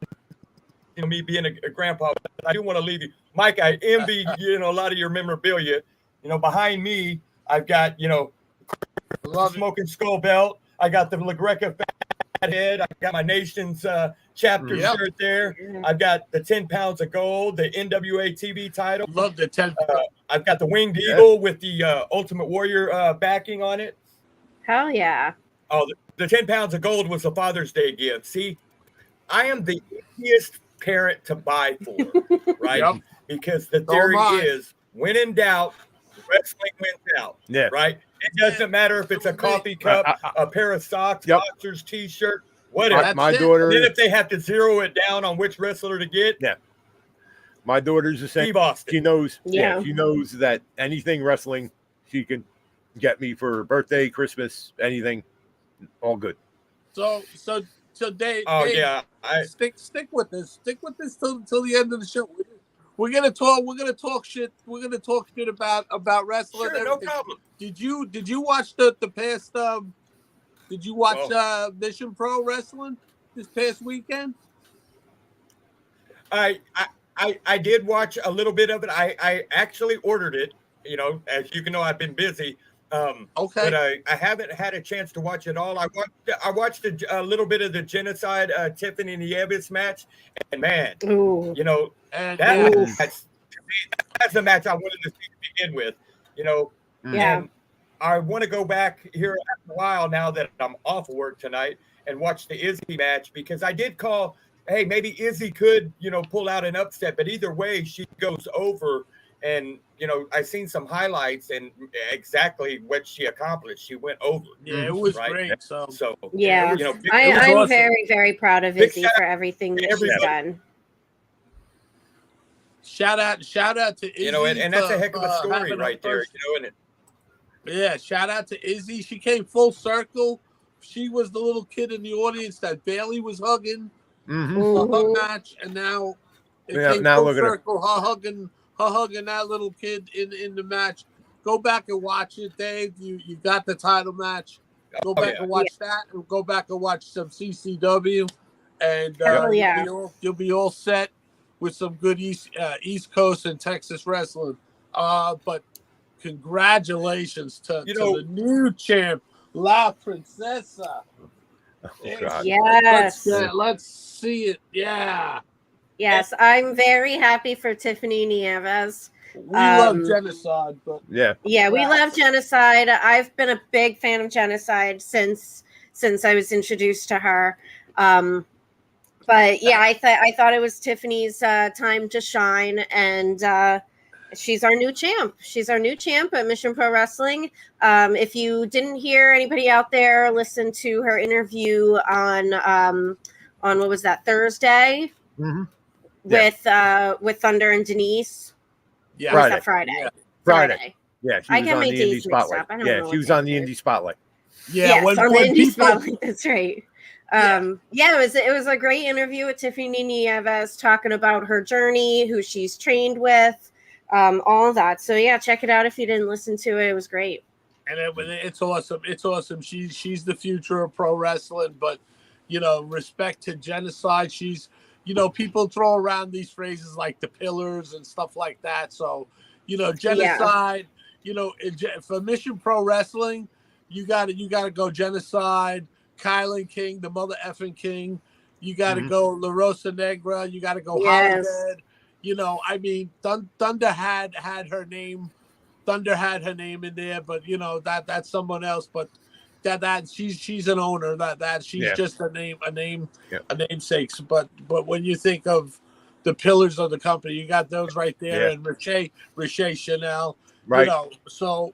me being a grandpa. I do want to leave you, Mike. I envy a lot of your memorabilia. Behind me, I've got smoking skull belt. I got the La Greca fat head. I got my nation's chapter shirt there. I've got the 10 pounds of gold, the NWA TV title. Love the 10. I've got the winged eagle with the Ultimate Warrior backing on it. Hell yeah. Oh, the 10 pounds of gold was a Father's Day gift. See, I am the easiest parent to buy for, right? Yep. Because the theory is, when in doubt, wrestling wins out. Yeah. Right? It doesn't matter if it's a coffee cup, a pair of socks, boxers, t-shirt, whatever. My daughter. Then if they have to zero it down on which wrestler to get. Yeah. My daughter's the same. She knows. Yeah. She knows that anything wrestling, she can get me for birthday, Christmas, anything. All good. So Dave. Oh Dave, yeah. Stick with this. Stick with this till the end of the show. We're gonna talk shit. We're gonna talk shit about wrestling. Sure, no problem. Did you watch the past? Did you watch Mission Pro Wrestling this past weekend? I did watch a little bit of it. I actually ordered it. As you can know, I've been busy. But I haven't had a chance to watch it all. I watched a little bit of the Genocide Tiffany Nieves match, and man, that's the match I wanted to see to begin with. And I want to go back here after a while now that I'm off work tonight and watch the Izzy match, because I did call, hey, maybe Izzy could pull out an upset, but either way she goes over. And, I've seen some highlights and exactly what she accomplished. She went over. Yeah, it was great. So yeah, I'm awesome. Very, very proud of Izzy for everything that she's done. Shout out to Izzy. And that's a heck of a story right there. Yeah, shout out to Izzy. She came full circle. She was the little kid in the audience that Bailey was hugging for her match, and now came full circle. Her hugging that little kid in the match. Go back and watch it, Dave. You got the title match. Go back and watch that, and go back and watch some CCW, and you'll be all set with some good East Coast and Texas wrestling. But congratulations to the new champ, La Princesa. Yes. Let's see it. Yeah. Yes, I'm very happy for Tiffany Nieves. We love Genocide, but we love Genocide. I've been a big fan of Genocide since I was introduced to her. But yeah, I thought it was Tiffany's time to shine, and she's our new champ. She's our new champ at Mission Pro Wrestling. If you didn't hear anybody out there listen to her interview on what was that, Thursday? Mm-hmm. With Thunder and Denise. Yeah, Friday. Yeah. Friday. Yeah, she was on the Indie Spotlight. Yeah, she was on the Indie Spotlight. Yeah, on the Indie Spotlight. That's right. It was a great interview with Tiffany Nieves talking about her journey, who she's trained with, all of that. So yeah, check it out if you didn't listen to it. It was great. And it's awesome. It's awesome. She's the future of pro wrestling. But respect to Genocide. She's people throw around these phrases like the pillars and stuff like that. So, Genocide, for Mission Pro Wrestling, you gotta go Genocide, Kylan King, the mother effing King, You got to go La Rosa Negra. You got to go Yes. Holiday. You know, I mean, Thunder had her name. Thunder had her name in there, but you know that's someone else. But that she's an owner. That she's just a namesake. But when you think of the pillars of the company, you got those right there, and Riche Chanel. Right. You know, so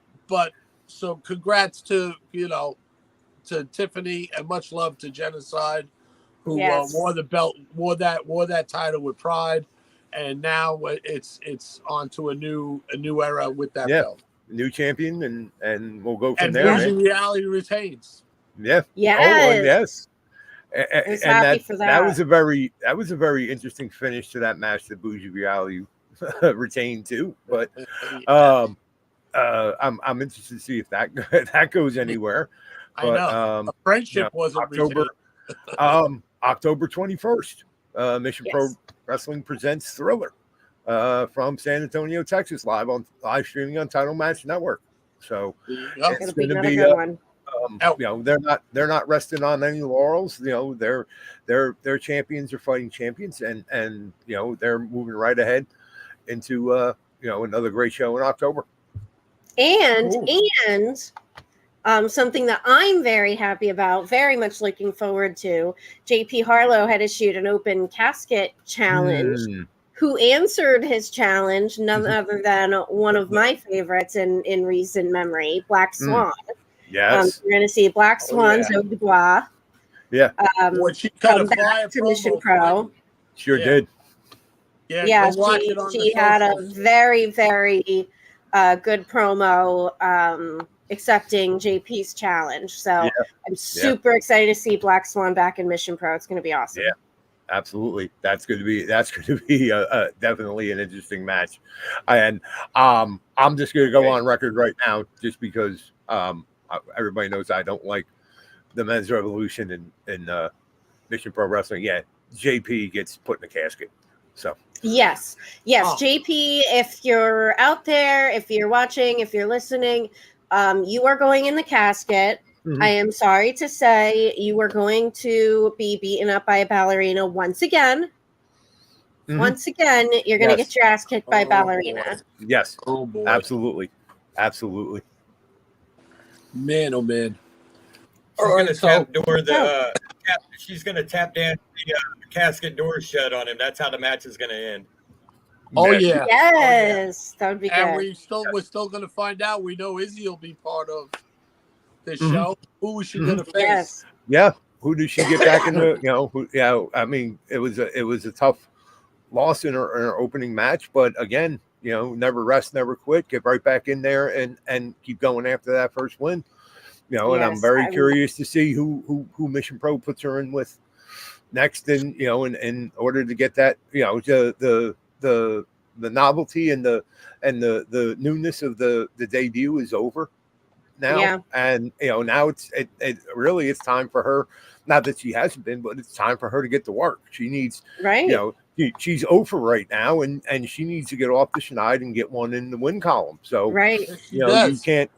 congrats to to Tiffany, and much love to Genocide, who wore the belt, wore that title with pride, and now it's on to a new era with that belt. New champion, and we'll go from and there. And Reality retains. Yeah. Yes. Oh, yes. And that was a very interesting finish to that match that Bougie Reality retained too. But I'm interested to see if that goes anywhere. But, I know. A friendship wasn't October 21st. Mission Pro Wrestling presents Thriller from San Antonio, Texas, live streaming on Title Match Network. So it's going to be good one. You know, they're not resting on any laurels. You know, their champions are fighting champions, and you know, they're moving right ahead into another great show in October. And something that I'm very happy about, very much looking forward to, JP Harlow had issued an open casket challenge. Who answered his challenge? None other than one of my favorites in recent memory, Black Swan. Yes. We're going to see Black Swan, Zoe Dubois. Yeah. She cut a back to Mission Pro. Sure did. Yeah, she had a very, very good promo accepting JP's challenge. So I'm super excited to see Black Swan back in Mission Pro. It's going to be awesome. Yeah, absolutely. That's going to be definitely an interesting match. And I'm just going to go on record right now, just because everybody knows I don't like the Men's Revolution in Mission Pro Wrestling. Yeah, JP gets put in a casket. So yes, JP, if you're out there, if you're watching, if you're listening, you are going in the casket. I am sorry to say you are going to be beaten up by a ballerina once again. Once again, you're going to get your ass kicked by a ballerina. Yes. Oh boy. Absolutely. Man, oh man. She's going to tap dance the casket door shut on him. That's how the match is going to end. Oh yeah. Yes, that would be good. And we're still going to find out. We know Izzy will be part of the show. Who is she going to face? Yeah. Who does she get back into? I mean, it was a tough loss in her opening match, but again, never rest, never quit. Get right back in there and keep going after that first win. And I'm very curious to see who Mission Pro puts her in with next, in order to get that, the novelty and the newness of the debut is over now. And now it's time for her. Not that she hasn't been, but it's time for her to get to work. She needs she's over right now, and she needs to get off the schneid and get one in the win column. So you can't.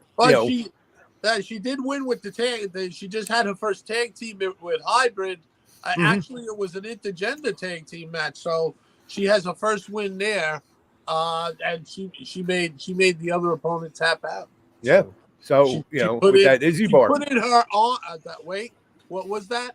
But she did win with the tag. She just had her first tag team with Hybrid. Actually, it was an intergender tag team match, so she has her first win there, and she made the other opponent tap out. Yeah. So with that Izzy bar, put in her on that. Wait, what was that?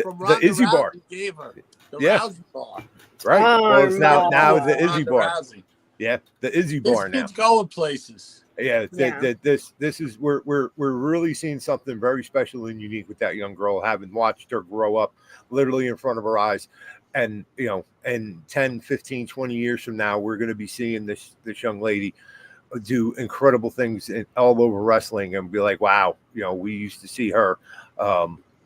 From the Izzy bar gave her the Rousey bar. Right. Well, it's now the Izzy bar. Rousey. Yeah, the Izzy bar now. It's going places. Yeah, this is we're really seeing something very special and unique with that young girl, having watched her grow up literally in front of our eyes. And and 10, 15, 20 years from now, we're going to be seeing this young lady do incredible things all over wrestling and be like, wow, we used to see her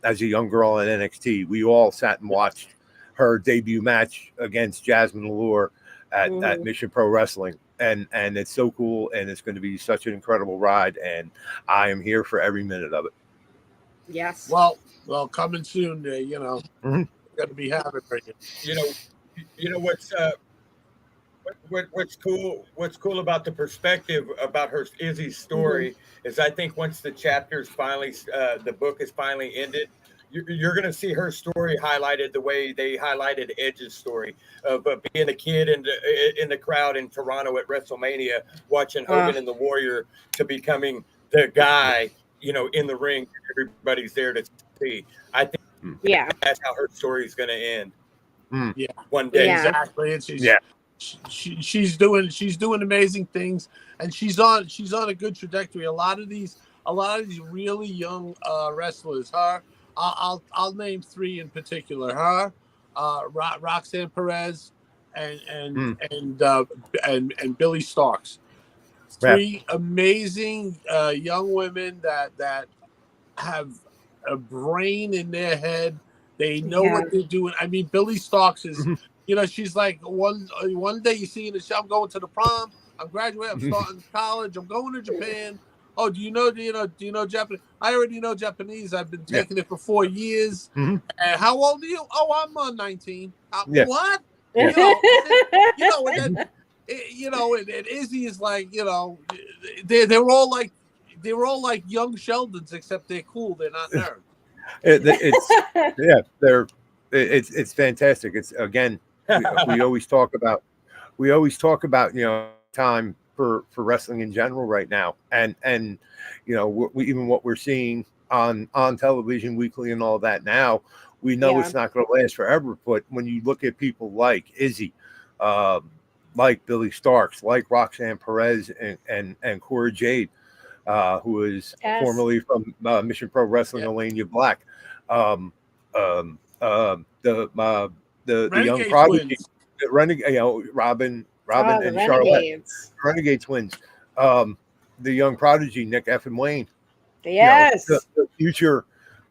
as a young girl in NXT. We all sat and watched her debut match against Jasmine Allure at Mission Pro Wrestling. And it's so cool, and it's going to be such an incredible ride, and I am here for every minute of it. Yes. Well, coming soon. Going to be having what's cool about the perspective about her Izzy's story is I think once the chapters finally the book is finally ended, you're going to see her story highlighted the way they highlighted Edge's story of being a kid in the crowd in Toronto at WrestleMania, watching Hogan and the Warrior to becoming the guy, in the ring. Everybody's there to see. I think that's how her story is going to end. Yeah, one day. Exactly. And she's doing amazing things, and she's on a good trajectory. A lot of these really young wrestlers. I'll name three in particular. Her, Roxanne Perez, and Billy Starks. Three amazing young women that have a brain in their head. They know what they're doing. I mean, Billy Starks is, she's like one day you see in the show, I'm going to the prom, I'm graduating, I'm starting college, I'm going to Japan. Oh, do you know Japanese? I already know Japanese. I've been taking it for 4 years. And how old are you? Oh, I'm 19. What? And Izzy is like, they're all like young Sheldons, except they're cool. They're not nerds. It's fantastic. It's again, we always talk about time for wrestling in general right now, and even what we're seeing on television weekly and all that now, we know it's not going to last forever. But when you look at people like Izzy, like Billy Starks, like Roxanne Perez, and Cora Jade, who is formerly from Mission Pro Wrestling, Alania Black, the young prodigy, the Renegade, Robin and Charlotte, Renegade Twins, the young prodigy Nick F. and Wayne. Yes, the future,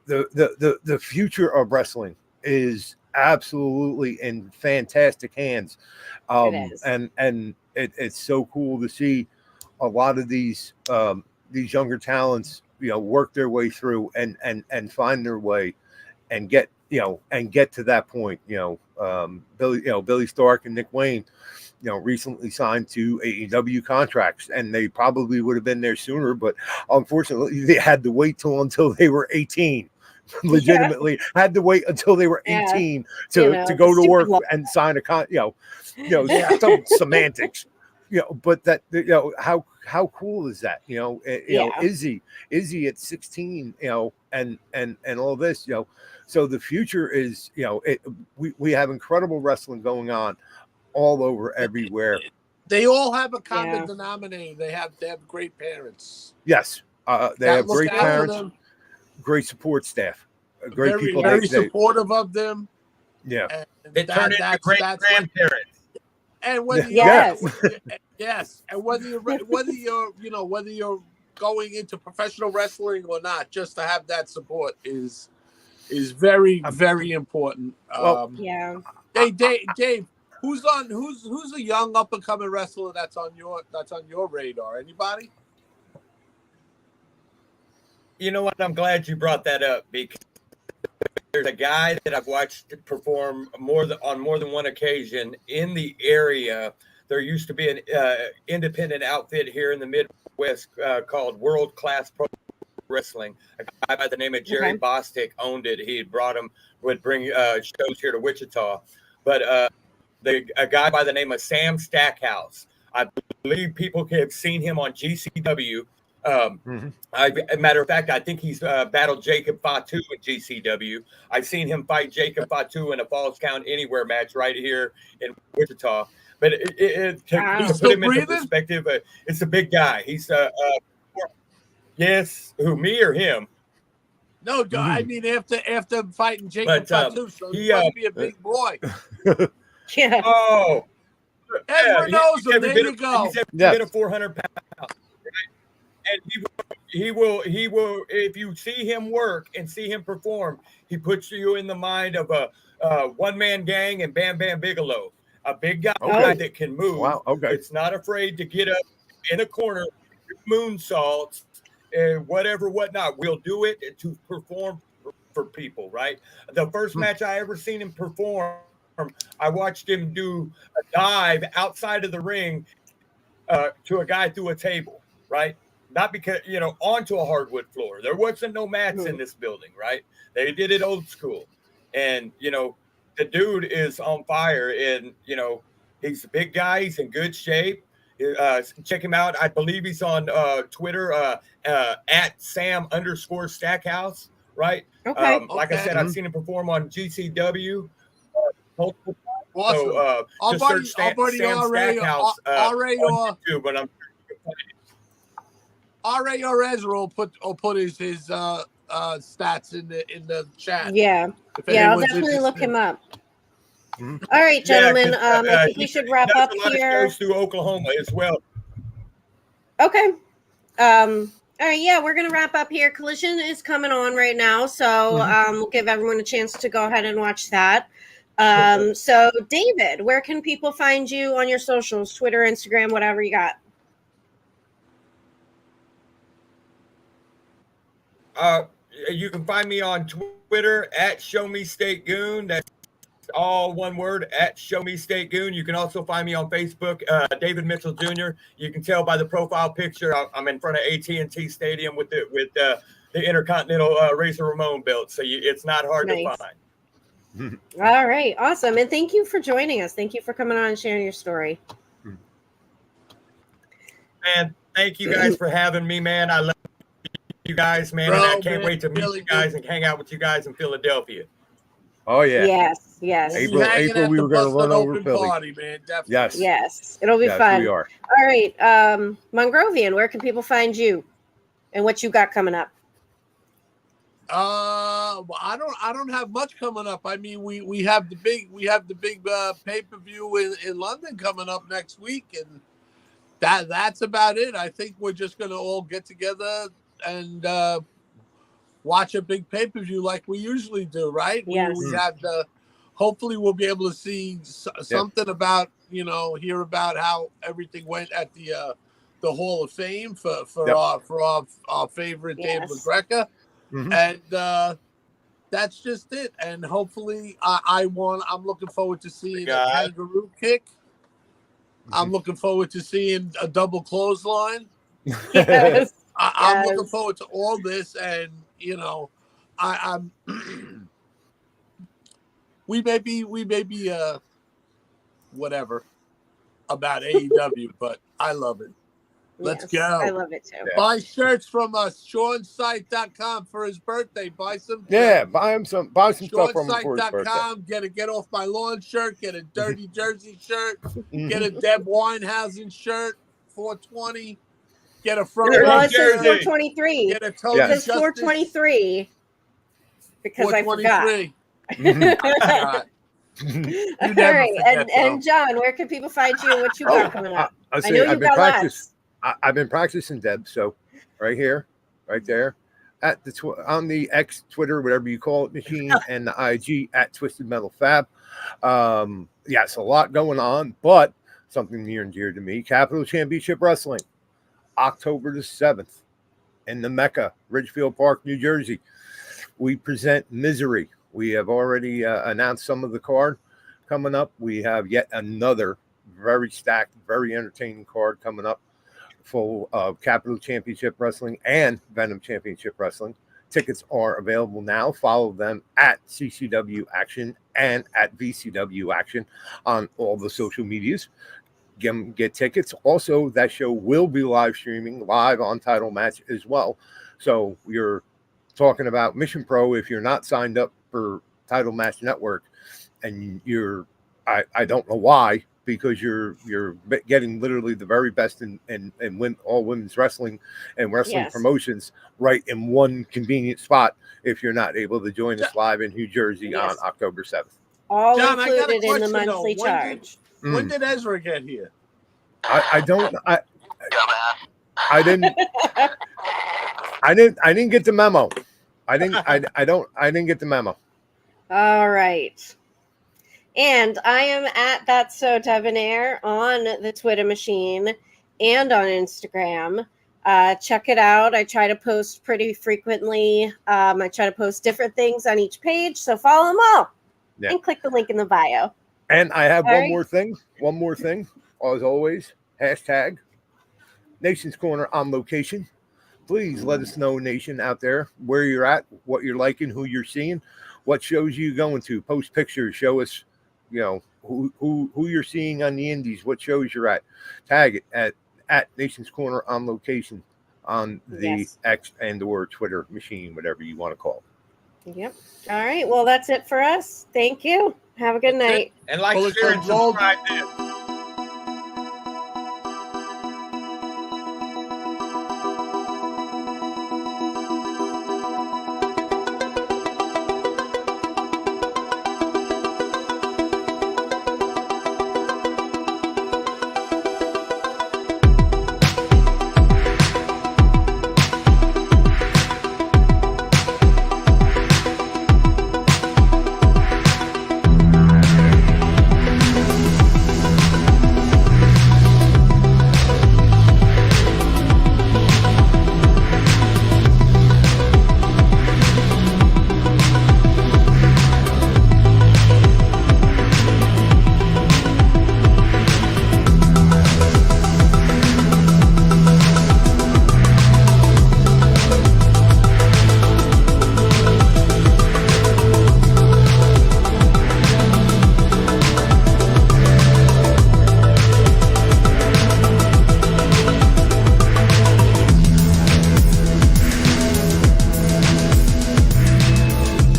the future of wrestling is absolutely in fantastic hands. And it's so cool to see a lot of these younger talents, work their way through and find their way and get to that point. Billy Stark and Nick Wayne, recently signed to AEW contracts, and they probably would have been there sooner, but unfortunately they had to wait until they were 18. Legitimately had to wait until they were 18 to go to work and sign a some semantics, but that, how cool is that? Izzy at 16, and all this, so the future is, we have incredible wrestling going on all over everywhere. They all have a common denominator. They have great parents. Yes. They have great parents, great support staff, great people. Very supportive of them. Yeah. And they turn into great grandparents. And whether and whether you're going into professional wrestling or not, just to have that support is very, very important. Hey, Dave, who's a young up and coming wrestler that's on your radar? Anybody? You know what? I'm glad you brought that up, because there's a guy that I've watched perform on more than one occasion in the area. There used to be an independent outfit here in the Midwest called World Class Pro Wrestling. A guy by the name of Jerry Bostic owned it. He would bring shows here to Wichita. But a guy by the name of Sam Stackhouse, I believe people have seen him on GCW. Matter of fact, I think he's battled Jacob Fatu in GCW. I've seen him fight Jacob Fatu in a Falls Count Anywhere match right here in Wichita. But to put him into perspective, it's a big guy. He's yes, who, me or him? No, I mean after fighting Jacob Fatu, so he must be a big boy. Oh, everyone knows him. There you go. He's been a 400 pounds. And he will, if you see him work and see him perform, he puts you in the mind of a one-man gang and Bam Bam Bigelow, a big guy that can move. Wow, okay. It's not afraid to get up in a corner, moonsaults, and whatnot. We'll do it to perform for people, right? The first match I ever seen him perform, I watched him do a dive outside of the ring to a guy through a table, right? not because, onto a hardwood floor. There wasn't no mats in this building, right? They did it old school. And, the dude is on fire, and, he's a big guy. He's in good shape. Check him out. I believe he's on Twitter at Sam_Stackhouse, right? Okay. Like I said, I've seen him perform on GCW. Multiple times. Awesome. So just search Sam Stackhouse on YouTube, but I'm RA or Ezra will put his stats in the chat. Yeah. I'll definitely look him up. All right, gentlemen. I think we should wrap up here. Goes through Oklahoma as well. Okay. All right. Yeah, we're gonna wrap up here. Collision is coming on right now, so we'll give everyone a chance to go ahead and watch that. So, David, where can people find you on your socials? Twitter, Instagram, whatever you got. You can find me on Twitter at Show Me State Goon. That's all one word, at Show Me State Goon. You can also find me on Facebook, David Mitchell Jr. You can tell by the profile picture I'm in front of AT&T Stadium with the Intercontinental Razor Ramon belt, so it's not hard to find. All right, awesome, and thank you for joining us. Thank you for coming on and sharing your story. Man, thank you guys for having me, man. I love you guys, man, and I can't wait to meet you guys and hang out with you guys in Philadelphia. Oh yeah. Yes. April, we were going to run over Philly. Party, man. Definitely. Yes. It'll be fun. We are. All right, Mongrovian, where can people find you, and what you got coming up? I don't have much coming up. I mean, we have the big pay-per-view in London coming up next week, and that's about it. I think we're just gonna all get together and watch a big pay-per-view like we usually do, right? Yes. We have hopefully we'll be able to see something about, hear about how everything went at the Hall of Fame for our favorite Dave LaGreca. And that's just it. And hopefully I'm looking forward to seeing a kangaroo kick. I'm looking forward to seeing a double clothesline. Yes. I'm looking forward to all this, and I'm we may be whatever about AEW, but I love it. Let's go. I love it too. Yeah. Buy shirts from us, SeanSite.com for his birthday. Buy some. Buy some stuff from him for his birthday. SeanSite.com. Get a Get Off My Lawn shirt. Get a Dirty Jersey shirt. Get a Deb Weinhausen shirt. $420. Get a front. Well, it says 423. Get a Tony It says 423 because I forgot. All right, and John, where can people find you and what you got coming up? I know you got lots. I've been practicing, Deb. So right here, right there, at on the X, Twitter, whatever you call it, machine, and the IG at Twisted Metal Fab. Yes, a lot going on, but something near and dear to me: Capital Championship Wrestling, October the 7th, in the Mecca, Ridgefield Park, New Jersey. We present Misery. We have already announced some of the card coming up. We have yet another very stacked, very entertaining card coming up, full of Capital Championship Wrestling and Venom Championship Wrestling. Tickets are available now. Follow them at CCW Action and at VCW Action on all the social medias. Get tickets. Also, that show will be live streaming live on Title Match as well. So you're talking about Mission Pro. If you're not signed up for Title Match Network, and I don't know why, because you're getting literally the very best in all women's wrestling and wrestling promotions right in one convenient spot. If you're not able to join us live in New Jersey on October 7th, all John, included in the monthly charge. When did Ezra get here? I didn't get the memo. I didn't get the memo. All right. And I am at That's So Debonair on the Twitter machine and on Instagram. Check it out. I try to post pretty frequently. I try to post different things on each page, so follow them all and click the link in the bio. And I have one more thing, as always, hashtag Nation's Corner on location. please let us know, nation out there, where you're at, what you're liking, who you're seeing, what shows you going to. Post pictures, show us, who you're seeing on the indies, what shows you're at. Tag it at Nation's Corner on location on the X and or Twitter machine, whatever you want to call it. Yep. All right. Well, that's it for us. Thank you. Have a good night. And like, share, and subscribe.